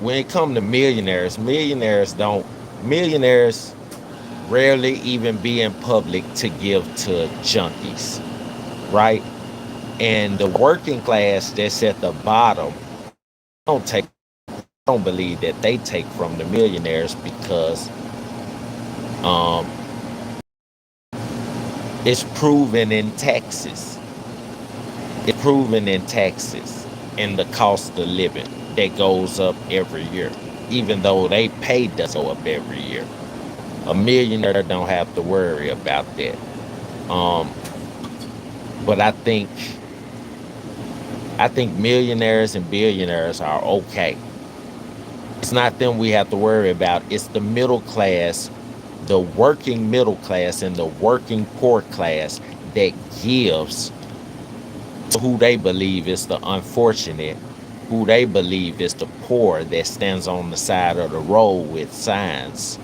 when it comes to millionaires rarely even be in public to give to junkies, right? And the working class that's at the bottom don't believe that they take from the millionaires, because it's proven in Texas. It's proven in Texas and the cost of living that goes up every year, even though they pay does go up every year. A millionaire don't have to worry about that. Um, but I think millionaires and billionaires are okay. It's not them we have to worry about. It's the middle class, the working middle class, and the working poor class that gives to who they believe is the unfortunate, who they believe is the poor that stands on the side of the road with signs,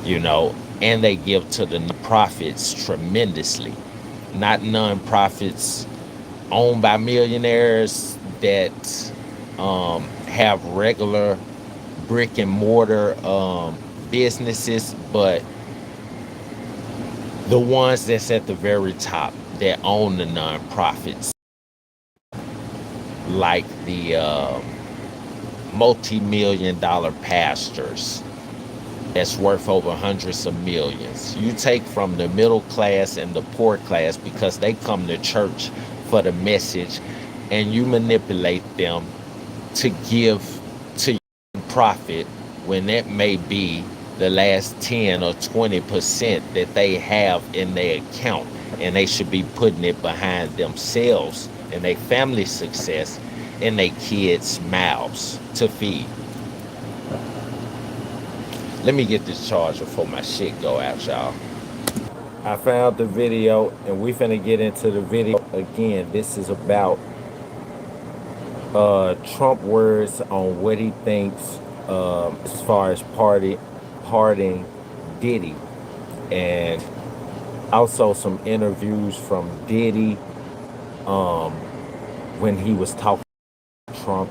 you know, and they give to the profits tremendously. Not non-profits owned by millionaires that have regular brick and mortar businesses, but the ones that's at the very top that own the non-profits, like the multi-million dollar pastors that's worth over hundreds of millions. You take from the middle class and the poor class because they come to church for the message, and you manipulate them to give to your profit when that may be the last 10 or 20% that they have in their account, and they should be putting it behind themselves and their family success and their kids' mouths to feed. Let me get this charger before my shit go out, y'all. I found the video, and we finna get into the video again. This is about Trump words on what he thinks as far as pardoning Diddy, and also some interviews from Diddy when he was talking to Trump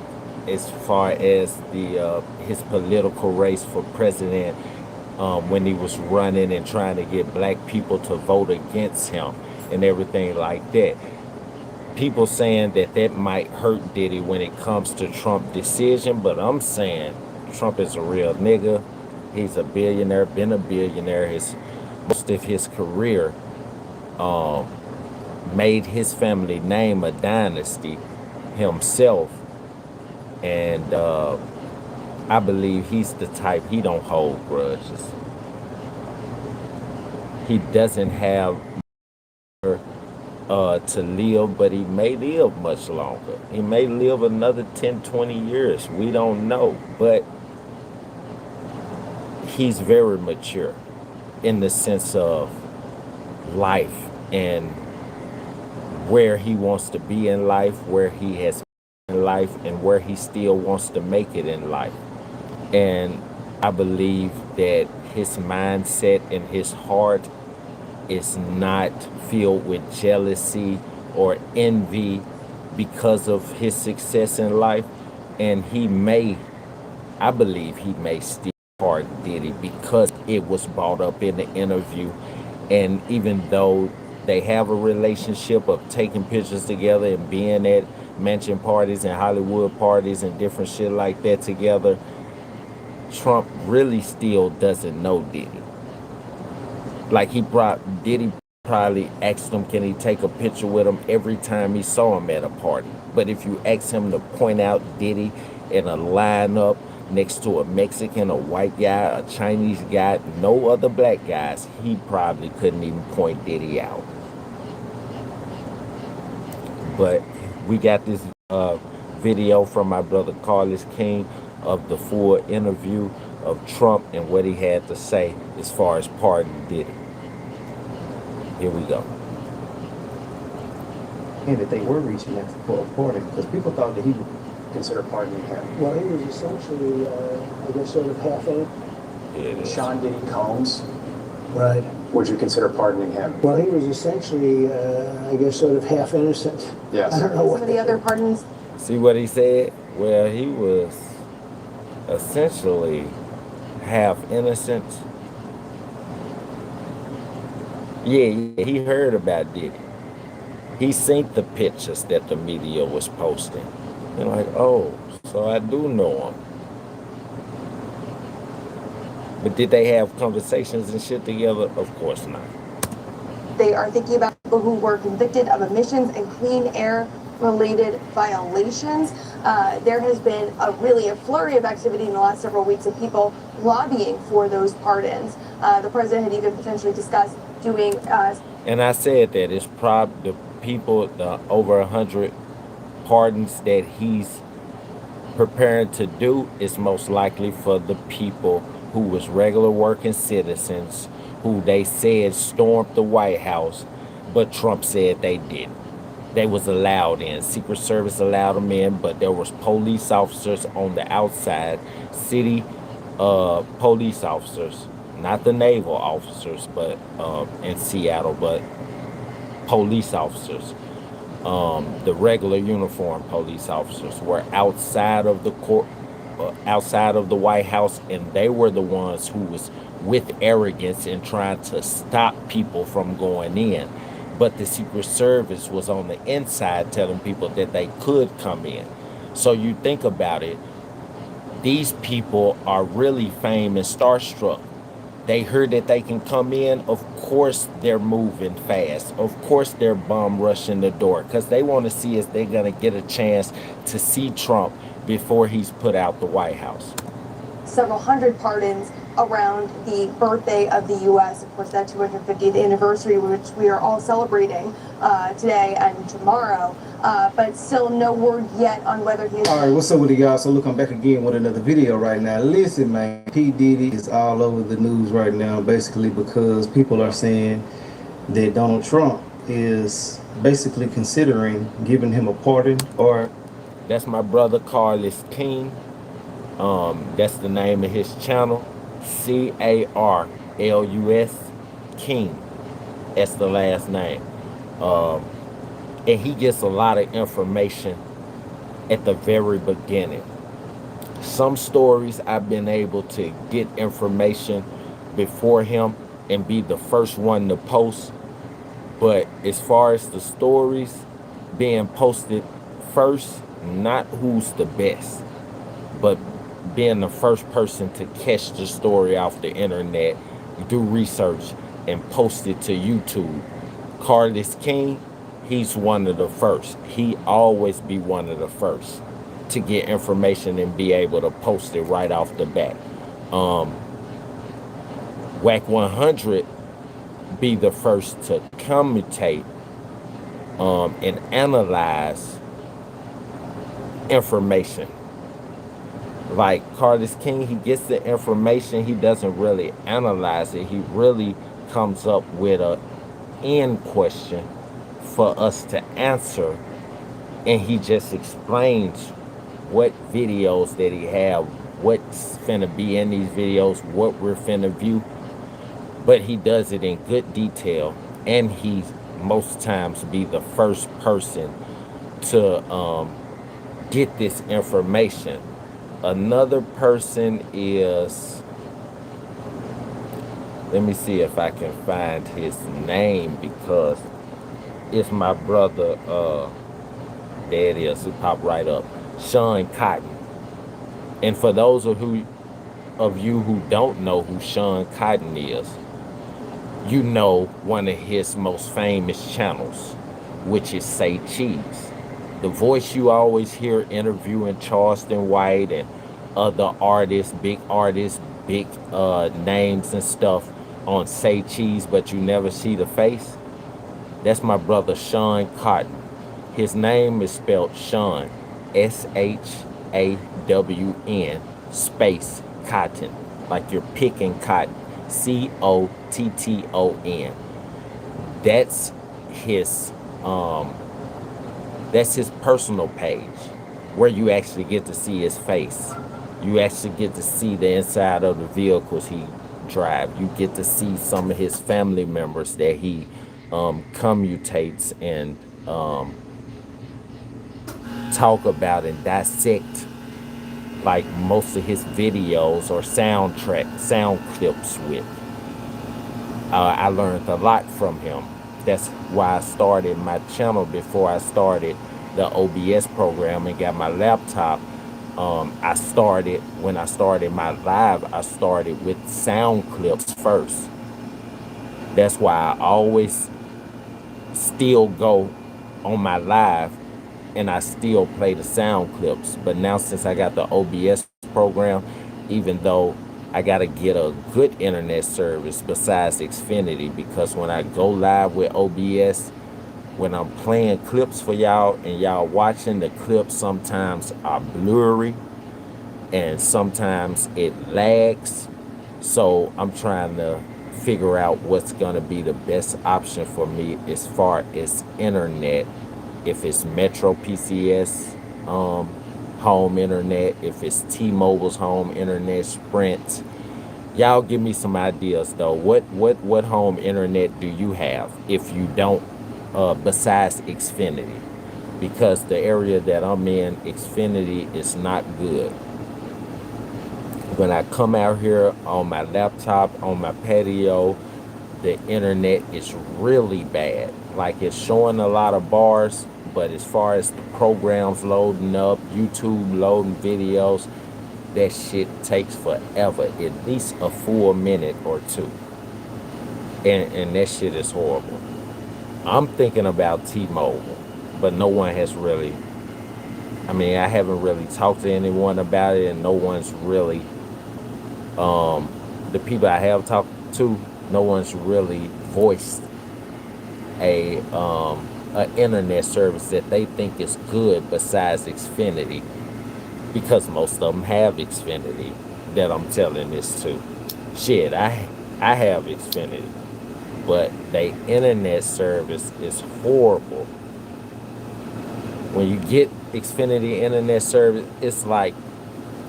as far as the his political race for president, when he was running and trying to get black people to vote against him and everything like that. People saying that that might hurt Diddy when it comes to Trump decision, but I'm saying Trump is a real nigga. He's a billionaire, been a billionaire most of his career, made his family name a dynasty himself, and I believe he's the type, he don't hold grudges. He doesn't have to live, but he may live much longer. He may live another 10, 20 years. We don't know. But he's very mature in the sense of life and where he wants to be in life, where he has been in life, and where he still wants to make it in life. And I believe that his mindset and his heart is not filled with jealousy or envy because of his success in life. And I believe he may still pardon Diddy because it was brought up in the interview. And even though they have a relationship of taking pictures together and being at mansion parties and Hollywood parties and different shit like that together, Trump really still doesn't know Diddy. Like Diddy probably asked him, can he take a picture with him every time he saw him at a party. But if you ask him to point out Diddy in a lineup next to a Mexican, a white guy, a Chinese guy, no other black guys, he probably couldn't even point Diddy out. But we got this video from my brother Carlos King of the full interview of Trump and what he had to say as far as pardoning Diddy. Here we go. And that they were reaching out for a pardon because people thought that he would consider pardoning him. Well, he was essentially, I guess, sort of half-in. Sean Diddy Combs, Right. would you consider pardoning him? Well, he was essentially, I guess, sort of half-innocent. Yes. I don't know what Some of the other pardons. See what he said? Well, he was essentially half innocent. Yeah, he heard about Diddy. He seen the pictures that the media was posting. And like, oh, so I do know him. But did they have conversations and shit together? Of course not. They are thinking about people who were convicted of emissions and clean air related violations. There has been a flurry of activity in the last several weeks of people lobbying for those pardons. The president had even potentially discussed doing. And I said that it's probably the people, the over 100 pardons that he's preparing to do is most likely for the people who was regular working citizens who they said stormed the White House, but Trump said they didn't. They was allowed in. Secret Service allowed them in, but there was police officers on the outside, city police officers, not the naval officers, but in Seattle, but police officers. The regular uniform police officers were outside of the court, outside of the White House, and they were the ones who was with arrogance and trying to stop people from going in. But the Secret Service was on the inside telling people that they could come in. So you think about it, these people are really famous, starstruck. They heard that they can come in. Of course, they're moving fast. Of course, they're bum rushing the door because they want to see if they're going to get a chance to see Trump before he's put out the White House. Several hundred pardons around the birthday of the U.S., of course, that 250th anniversary, which we are all celebrating today and tomorrow, but still no word yet on whether he is... All right, what's up with you guys? So look, I'm back again with another video right now. Listen, man, P. Diddy is all over the news right now, basically because people are saying that Donald Trump is basically considering giving him a pardon or... That's my brother, Carlos King. That's the name of his channel, C-A-R-L-U-S, King. That's the last name. And he gets a lot of information at the very beginning. Some stories I've been able to get information before him and be the first one to post. But as far as the stories being posted first, not who's the best, but being the first person to catch the story off the internet, do research, and post it to YouTube. Carlos King, he's one of the first. He always be one of the first to get information and be able to post it right off the bat. Whack 100 be the first to commutate and analyze information. Like Carlos King, he gets the information, he doesn't really analyze it. He really comes up with a end question for us to answer, and he just explains what videos that he have, what's finna be in these videos, what we're finna view. But he does it in good detail, and he most times be the first person to get this information. Another person is, let me see if I can find his name, because it's my brother, there it is, it popped right up, Sean Cotton. And for those of you who don't know who Sean Cotton is, you know one of his most famous channels, which is Say Cheese. The voice you always hear interviewing Charleston White and other artists, big names and stuff on Say Cheese, but you never see the face. That's my brother Sean Cotton. His name is spelled Sean, S-H-A-W-N, space Cotton, like you're picking cotton, C-O-T-T-O-N. That's his personal page, where you actually get to see his face. You actually get to see the inside of the vehicles he drives. You get to see some of his family members that he commutates and talk about and dissect, like most of his videos or sound clips with. I learned a lot from him. That's why I started my channel before I started the OBS program and got my laptop. When I started my live, I started with sound clips first. That's why I always still go on my live and I still play the sound clips. But now since I got the OBS program, even though I got to get a good internet service besides Xfinity, because when I go live with OBS, when I'm playing clips for y'all and y'all watching, the clips sometimes are blurry and sometimes it lags. So I'm trying to figure out what's going to be the best option for me as far as internet. If it's Metro PCS home internet, if it's T-Mobile's home internet, Sprint. Y'all give me some ideas though. What home internet do you have if you don't besides Xfinity? Because the area that I'm in, Xfinity is not good. When I come out here on my laptop, on my patio, the internet is really bad. Like, it's showing a lot of bars, but as far as the programs loading up, YouTube loading videos, that shit takes forever, at least a full minute or two. And that shit is horrible. I'm thinking about T-Mobile, but no one has really, I mean, I haven't really talked to anyone about it, and no one's really, the people I have talked to, no one's really voiced a internet service that they think is good besides Xfinity, because most of them have Xfinity that I'm telling this to. Shit, I have Xfinity, but the internet service is horrible. When you get Xfinity internet service, it's like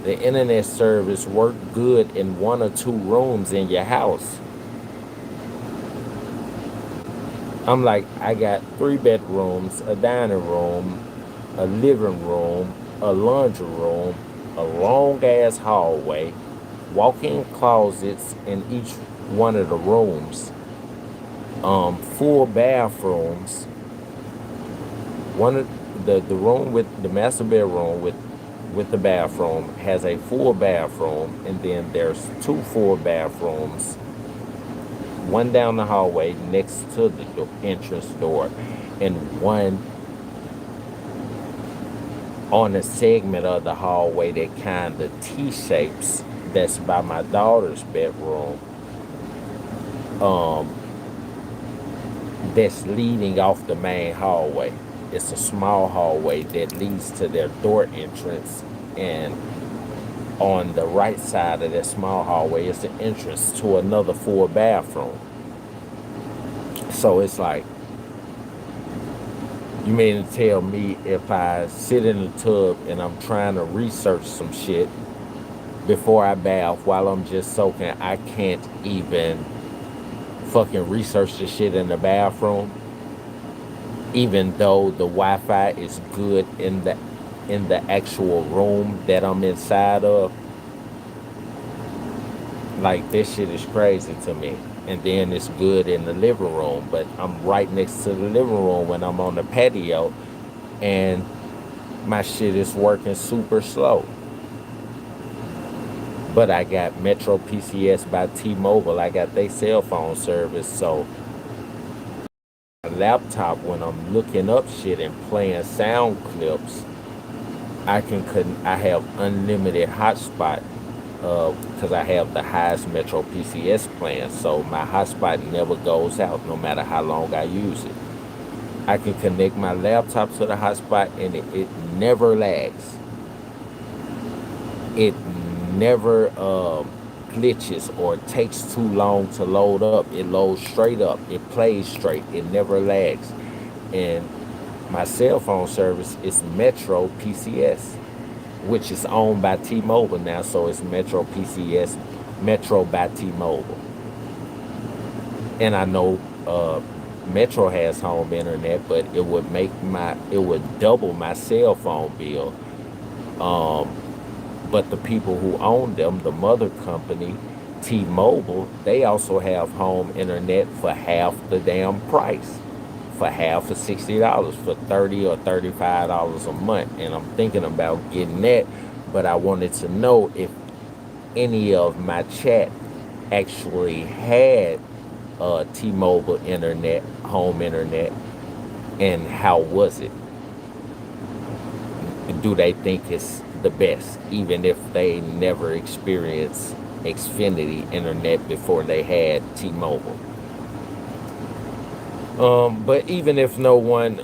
the internet service work good in 1 or 2 rooms in your house. I'm like, I got 3 bedrooms, a dining room, a living room, a laundry room, a long ass hallway, walk-in closets in each one of the rooms, full bathrooms. One of the room with the master bedroom with the bathroom has a full bathroom, and then there's 2 full bathrooms, one down the hallway next to the entrance door, and one on a segment of the hallway that kind of T-shapes, that's by my daughter's bedroom, that's leading off the main hallway. It's a small hallway that leads to their door entrance, and on the right side of that small hallway is the entrance to another full bathroom. So it's like, you mean to tell me if I sit in the tub and I'm trying to research some shit before I bath while I'm just soaking, I can't even fucking research the shit in the bathroom, even though the Wi-Fi is good in the actual room that I'm inside of? Like, this shit is crazy to me. And then it's good in the living room, but I'm right next to the living room when I'm on the patio, and my shit is working super slow. But I got Metro PCS by T-Mobile. I got their cell phone service, so my laptop, when I'm looking up shit and playing sound clips, I have unlimited hotspot, because I have the highest Metro PCS plan, so my hotspot never goes out no matter how long I use it. I can connect my laptop to the hotspot, and it never lags. It never glitches or takes too long to load up. It loads straight up. It plays straight. It never lags. And my cell phone service is Metro PCS, which is owned by T-Mobile now, so it's Metro PCS, Metro by T-Mobile. And I know Metro has home internet, but it would double my cell phone bill. But the people who own them, the mother company, T-Mobile, they also have home internet for half the damn price. For half of $60, for $30 or $35 a month. And I'm thinking about getting that, but I wanted to know if any of my chat actually had T-Mobile internet, home internet, and how was it? do they think it's the best, even if they never experienced Xfinity internet before they had T-Mobile. But even if no one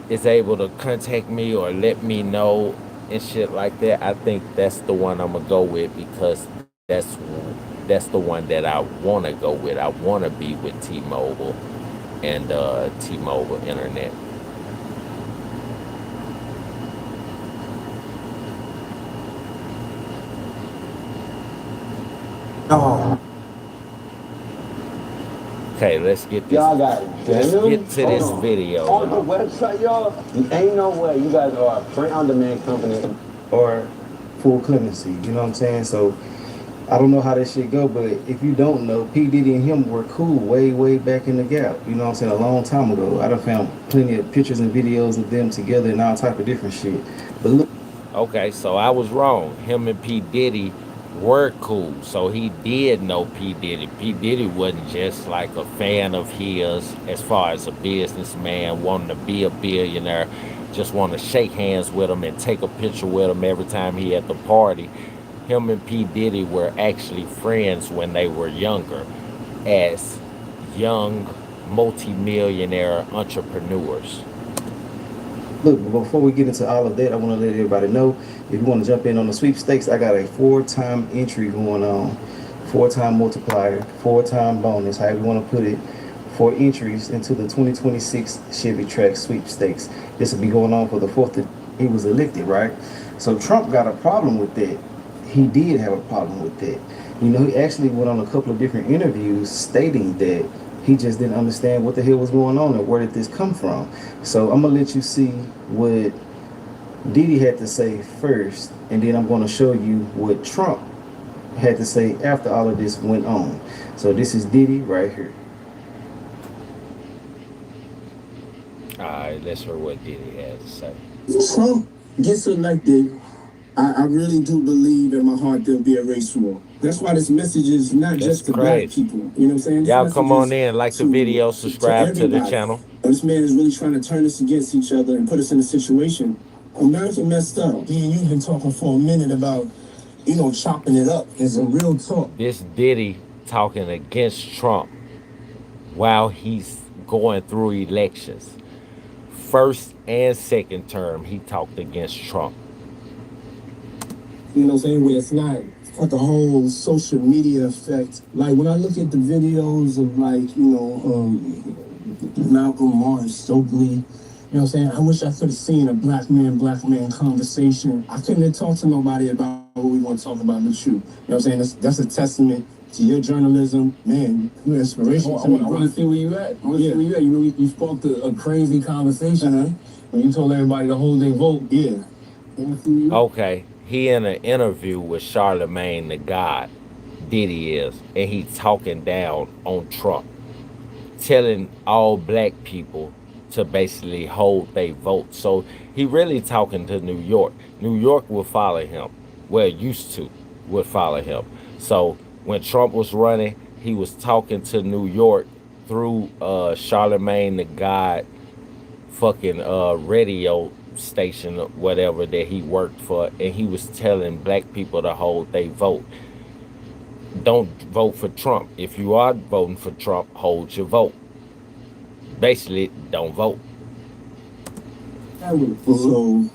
is able to contact me or let me know and shit like that, I think that's the one I'm gonna go with, because that's the one that I want to go with. I want to be with T-Mobile and T-Mobile internet. Oh, Okay, let's get this. y'all got Let's denim? get to this Hold on. video. On the website, y'all, ain't no way you guys are a print-on-demand company. Or full clemency, you know what I'm saying? So I don't know how that shit go, but if you don't know, P. Diddy and him were cool way back in the gap. You know what I'm saying? A long time ago. I done found plenty of pictures and videos of them together and all type of different shit. But look. Okay, so I was wrong. Him and P. Diddy were cool. So he did know P. Diddy. P. Diddy wasn't just like a fan of his as far as a businessman, wanting to be a billionaire, just want to shake hands with him and take a picture with him every time he at the party. Him and P. Diddy were actually friends when they were younger, as young multi-millionaire entrepreneurs. Look, before we get into all of that, I want to let everybody know, if you want to jump in on the sweepstakes, I got a 4-time entry going on, 4-time multiplier, 4-time bonus, however you want to put it, 4 entries into the 2026 Chevy Trax sweepstakes. This will be going on for the 4th that he was elected, right? So Trump got a problem with that. He did have a problem with that. You know, he actually went on a couple of different interviews stating that he just didn't understand what the hell was going on and where did this come from. So I'm gonna let you see what Diddy had to say first, and then I'm gonna show you what Trump had to say after all of this went on. So this is Diddy right here. All right, let's hear what Diddy had to say. Trump gets elected, I really do believe in my heart there'll be a race war. That's why this message is not just to black people. You know what I'm saying? Y'all come on in, like the video, subscribe to the channel. This man is really trying to turn us against each other and put us in a situation. America messed up. Me and you've been talking for a minute about, chopping it up. It's a real talk. This Diddy talking against Trump while he's going through elections. First and second term, he talked against Trump. You know what I'm saying? Where it's not like the whole social media effect. Like when I look at the videos of Malcolm, Martin, Stokely, you know what I'm saying? I wish I could have seen a black man conversation. I couldn't talk to nobody about what we want to talk about with you. You know what I'm saying? That's a testament to your journalism. Man, you're inspirational. I want to see where you at. I want to see where you at. You know, you sparked a crazy conversation when you told everybody to hold their vote. Yeah. Okay, he in an interview with Charlemagne the God, Diddy is, and he talking down on Trump, telling all black people to basically hold their vote. So he really talking to New York. New York will follow him. Well, used to would follow him. So when Trump was running, he was talking to New York through Charlemagne the God fucking radio station or whatever that he worked for, and he was telling black people to hold their vote. Don't vote for Trump. If you are voting for Trump, hold your vote. Basically, don't vote. So,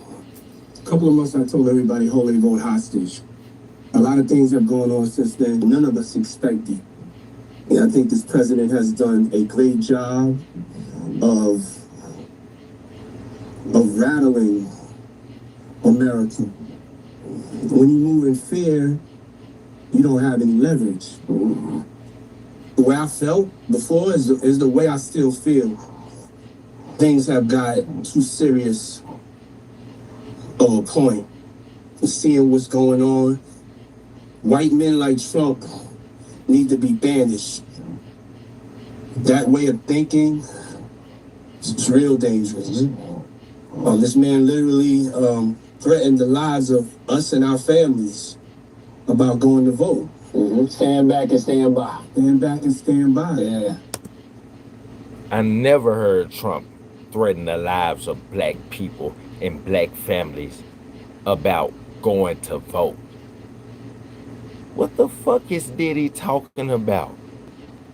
a couple of months I told everybody hold their vote hostage. A lot of things have gone on since then. None of us expected. And I think this president has done a great job of rattling America. When you move in fear, you don't have any leverage. The way I felt before is the way I still feel. Things have got too serious of a point. Seeing what's going on, white men like Trump need to be banished. That way of thinking is real dangerous. This man literally threatened the lives of us and our families about going to vote. Stand back and stand by. Stand back and stand by. Yeah. I never heard Trump threaten the lives of black people. and black families about going to vote. What the fuck is Diddy talking about?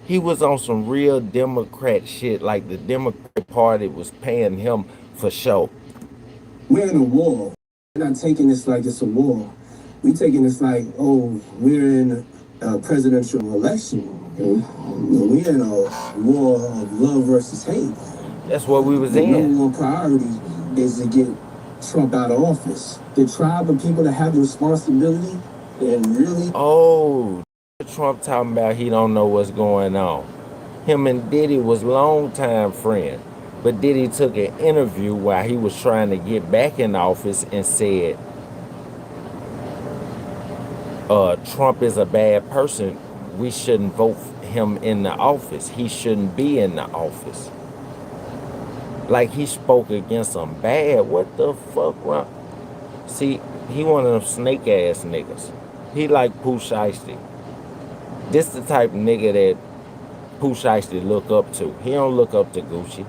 He was on some real Democrat shit, like the Democrat Party was paying him for show. We're in a war. We're not taking this like it's a war. We're taking this like, oh, we're in a presidential election. We're in a war of love versus hate. That's what we was The in. number one priority is to get Trump out of office. The tribe of people that have the responsibility and really... Oh, Trump talking about he don't know what's going on. Him and Diddy was longtime friends. But Diddy took an interview while he was trying to get back in office and said, Trump is a bad person. We shouldn't vote him in the office. He shouldn't be in the office. Like he spoke against them bad. What the fuck, bro? See, he one of them snake ass niggas. He like Pooh Shiesty. This the type of nigga that Pooh Shiesty look up to. He don't look up to Gucci.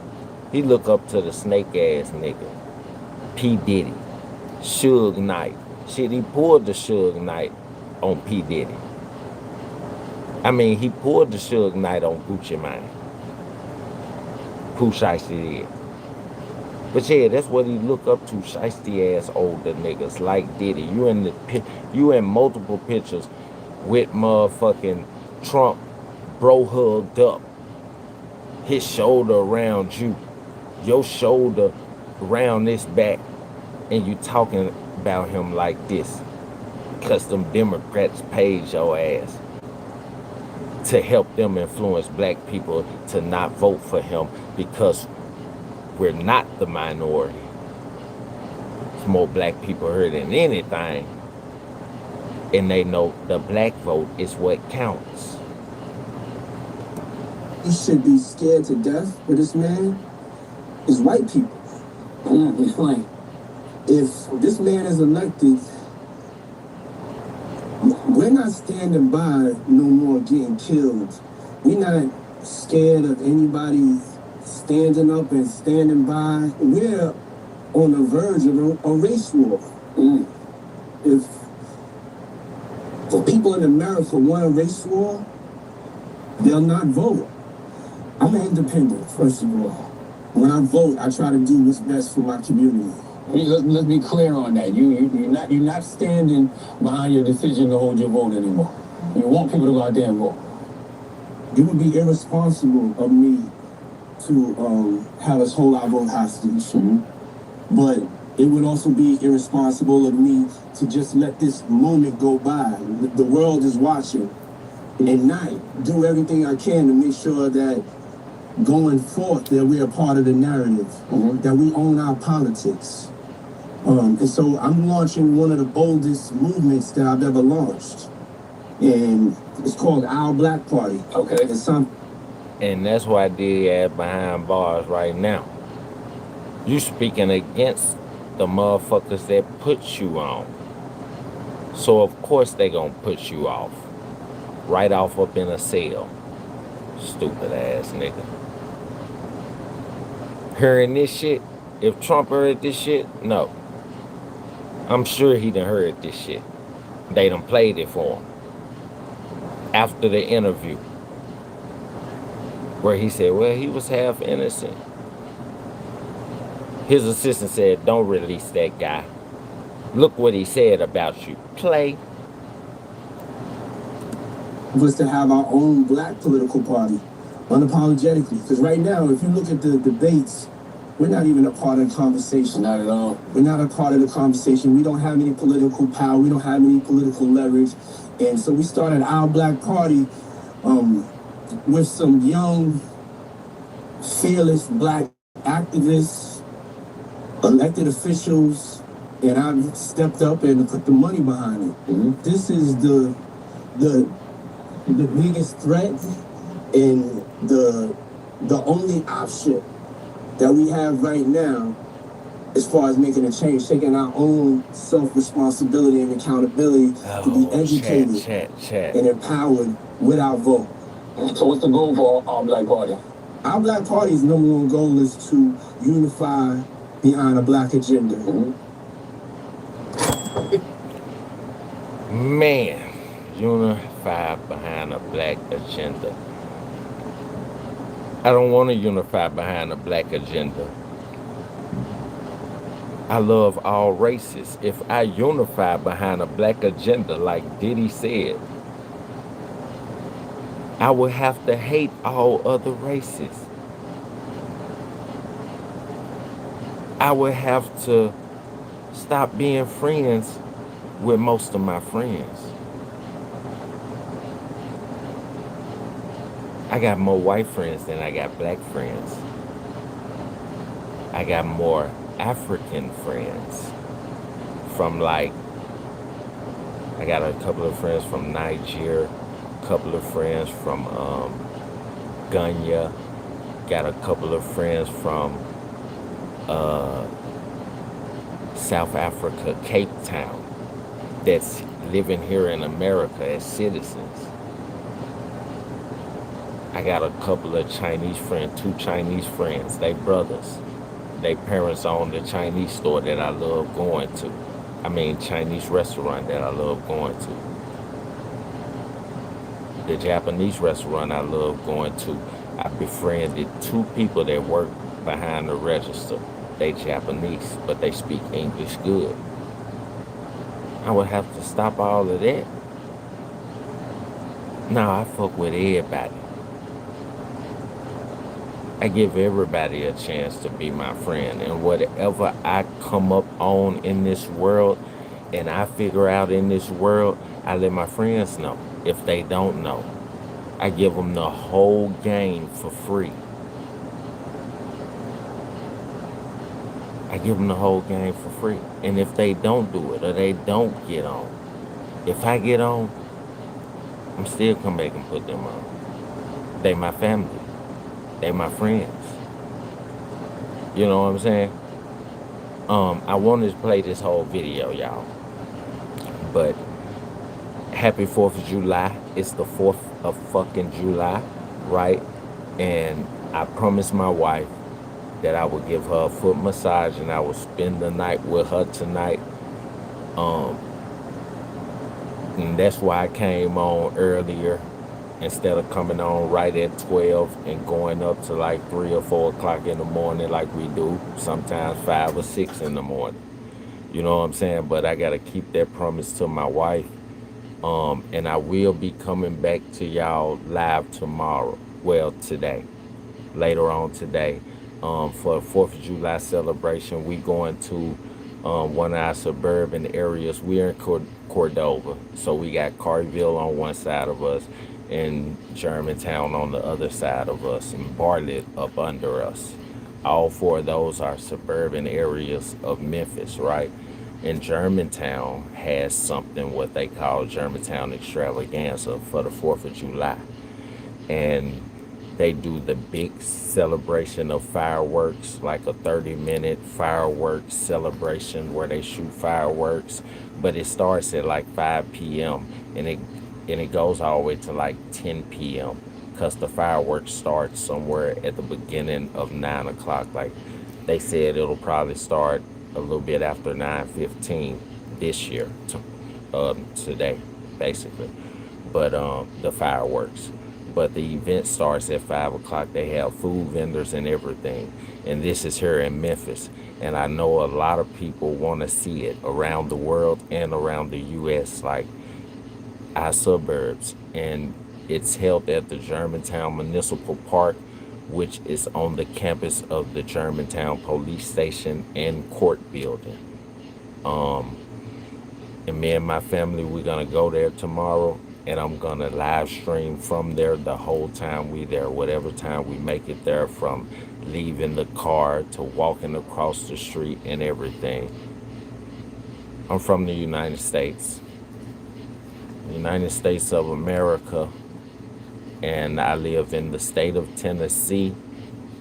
He look up to the snake ass nigga. P. Diddy. Suge Knight. Shit, he pulled the Suge Knight on P. Diddy. I mean, he pulled the Suge Knight on Gucci Mane. Pooh Shiesty did. But yeah, that's what he look up to, shiesty ass older niggas like Diddy. You in multiple pictures with motherfucking Trump, bro hugged up, his shoulder around you, your shoulder around this back, and you talking about him like this. Cause them Democrats paid your ass to help them influence black people to not vote for him because we're not the minority. It's more black people here than anything. And they know the black vote is what counts. You should be scared to death for this man is white people. Like, if this man is elected, we're not standing by no more getting killed. We're not scared of anybody standing up and standing by. We're on the verge of a race war. If the people in America want a race war, they'll not vote. I'm an independent, first of all. When I vote, I try to do what's best for my community. Let's be clear on that. You're not standing behind your decision to hold your vote anymore. You want people to go out there and vote. It would be irresponsible of me to have us hold our vote hostage. But it would also be irresponsible of me to just let this moment go by. The world is watching. And not do everything I can to make sure that going forth that we're a part of the narrative, that we own our politics. And so I'm launching one of the boldest movements that I've ever launched. And it's called Our Black Party. Okay. And that's why Diddy is behind bars right now. You speaking against the motherfuckers that put you on. So of course they gonna put you off. Right off up in a cell. Stupid ass nigga. Hearing this shit, if Trump heard this shit, no. I'm sure he done heard this shit. They done played it for him. After the interview. Where he said, well, he was half innocent. His assistant said, don't release that guy. Look what he said about you. Play. Was to have our own black political party, unapologetically. Because right now, if you look at the debates, we're not even a part of the conversation. Not at all. We're not a part of the conversation. We don't have any political power. We don't have any political leverage. And so we started Our Black Party with some young, fearless black activists, elected officials, and I've stepped up and put the money behind it. This is the biggest threat and the only option that we have right now as far as making a change, taking our own self-responsibility and accountability to be educated and empowered with our vote. So what's the goal for Our Black Party? Our Black Party's number one goal is to unify behind a black agenda. Man, unify behind a black agenda. I don't want to unify behind a black agenda. I love all races. If I unify behind a black agenda, like Diddy said, I would have to hate all other races. I would have to stop being friends with most of my friends. I got more white friends than I got black friends. I got more African friends from I got a couple of friends from Nigeria, a couple of friends from Ghana, got a couple of friends from South Africa, Cape Town, that's living here in America as citizens. I got a couple of Chinese friends, 2 Chinese friends, they brothers. They parents own the Chinese store that I love going to. I mean, Chinese restaurant that I love going to. The Japanese restaurant I love going to. I befriended 2 people that work behind the register. They Japanese, but they speak English good. I would have to stop all of that. No, I fuck with everybody. I give everybody a chance to be my friend, and whatever I come up on in this world and I figure out in this world, I let my friends know. If they don't know, I give them the whole game for free. I give them the whole game for free. And if they don't do it or they don't get on, if I get on, I'm still come back and put them on. They my family. They my friends. You know what I'm saying? I wanted to play this whole video, y'all. But happy 4th of July. It's the 4th of fucking July, right? And I promised my wife that I would give her a foot massage and I would spend the night with her tonight. And that's why I came on earlier instead of coming on right at 12 and going up to 3 or 4 o'clock in the morning like we do, sometimes 5 or 6 in the morning. You know what I'm saying? But I got to keep that promise to my wife. And I will be coming back to y'all live tomorrow. Well, today. Later on today. For the 4th of July celebration, we going to one of our suburban areas. We're in Cordova. So we got Carville on one side of us and Germantown on the other side of us and Bartlett up under us. All 4 of those are suburban areas of Memphis, right? And Germantown has something what they call Germantown Extravaganza for the 4th of July. And they do the big celebration of fireworks, like a 30-minute fireworks celebration where they shoot fireworks. But it starts at 5 p.m. and it goes all the way to 10 p.m. because the fireworks start somewhere at the beginning of 9 o'clock. They said it'll probably start a little bit after 9:15 this year, today, basically. But the fireworks. But the event starts at 5 o'clock. They have food vendors and everything. And this is here in Memphis. And I know a lot of people want to see it around the world and around the U.S., our suburbs. And it's held at the Germantown Municipal Park, which is on the campus of the Germantown Police Station and Court Building. And me and my family, we're going to go there tomorrow. And I'm going to live stream from there the whole time we there, whatever time we make it there, from leaving the car to walking across the street and everything. I'm from the United States. United States of America. And I live in the state of Tennessee.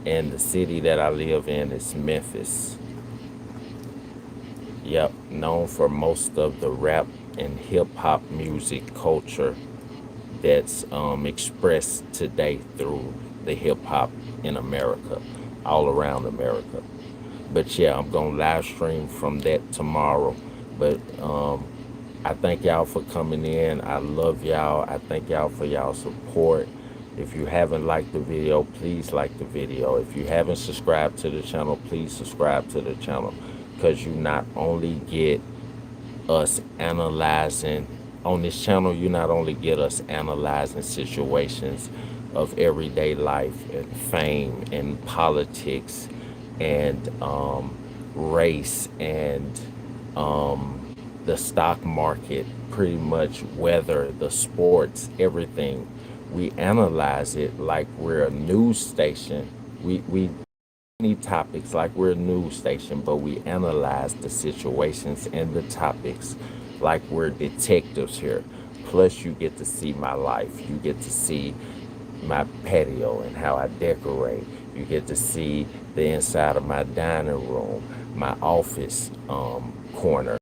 And the city that I live in is Memphis. Yep, known for most of the rap and hip-hop music culture that's expressed today through the hip-hop in America, all around America. But yeah, I'm gonna live stream from that tomorrow. But I thank y'all for coming in. I love y'all. I thank y'all for y'all support. If you haven't liked the video, please like the video. If you haven't subscribed to the channel, please subscribe to the channel, because you not only get us analyzing on this channel, you not only get us analyzing situations of everyday life and fame and politics and race and the stock market, pretty much weather, the sports, everything. We analyze it like we're a news station. We many topics like we're a news station, but we analyze the situations and the topics like we're detectives here. Plus, you get to see my life. You get to see my patio and how I decorate. You get to see the inside of my dining room, my office corner.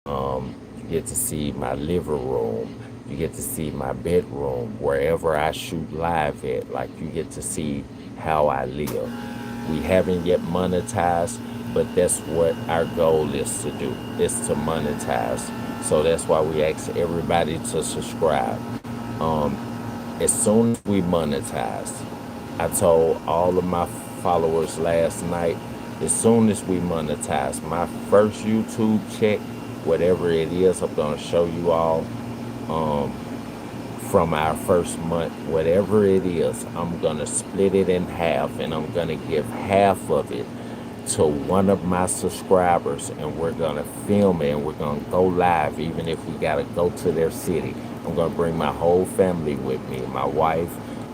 You get to see my living room. You get to see my bedroom, wherever I shoot live at. Like, you get to see how I live. We haven't yet monetized, but that's what our goal is to do, is to monetize. So that's why we ask everybody to subscribe. As soon as we monetize, I told all of my followers last night, as soon as we monetize, my first YouTube check, whatever it is, I'm gonna show you all from our first month, whatever it is, I'm gonna split it in half, and I'm gonna give half of it to one of my subscribers, and we're gonna film it, and we're gonna go live, even if we gotta go to their city. I'm gonna bring my whole family with me, my wife,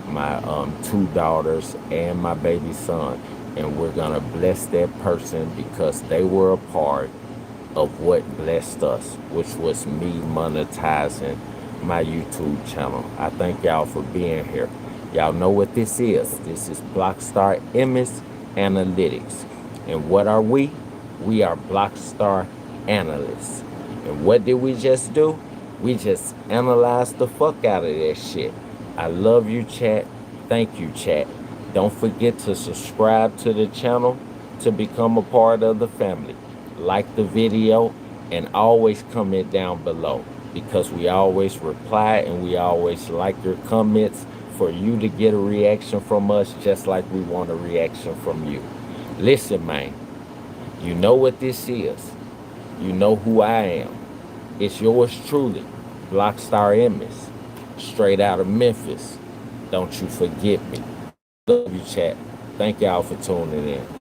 my 2 daughters, and my baby son, and we're gonna bless that person because they were a part of what blessed us, which was me monetizing my YouTube channel. I thank y'all for being here. Y'all know what this is. This is Blocstarr Imis Analytics. And what are we? We are Blocstarr Analysts. And what did we just do? We just analyzed the fuck out of that shit. I love you, chat. Thank you, chat. Don't forget to subscribe to the channel to become a part of the family. Like the video and always comment down below, because we always reply and we always like your comments for you to get a reaction from us, just like we want a reaction from you. Listen, man, you know what this is. You know who I am. It's yours truly, Blocstarr Imis, straight out of Memphis. Don't you forget me. Love you, chat. Thank y'all for tuning in.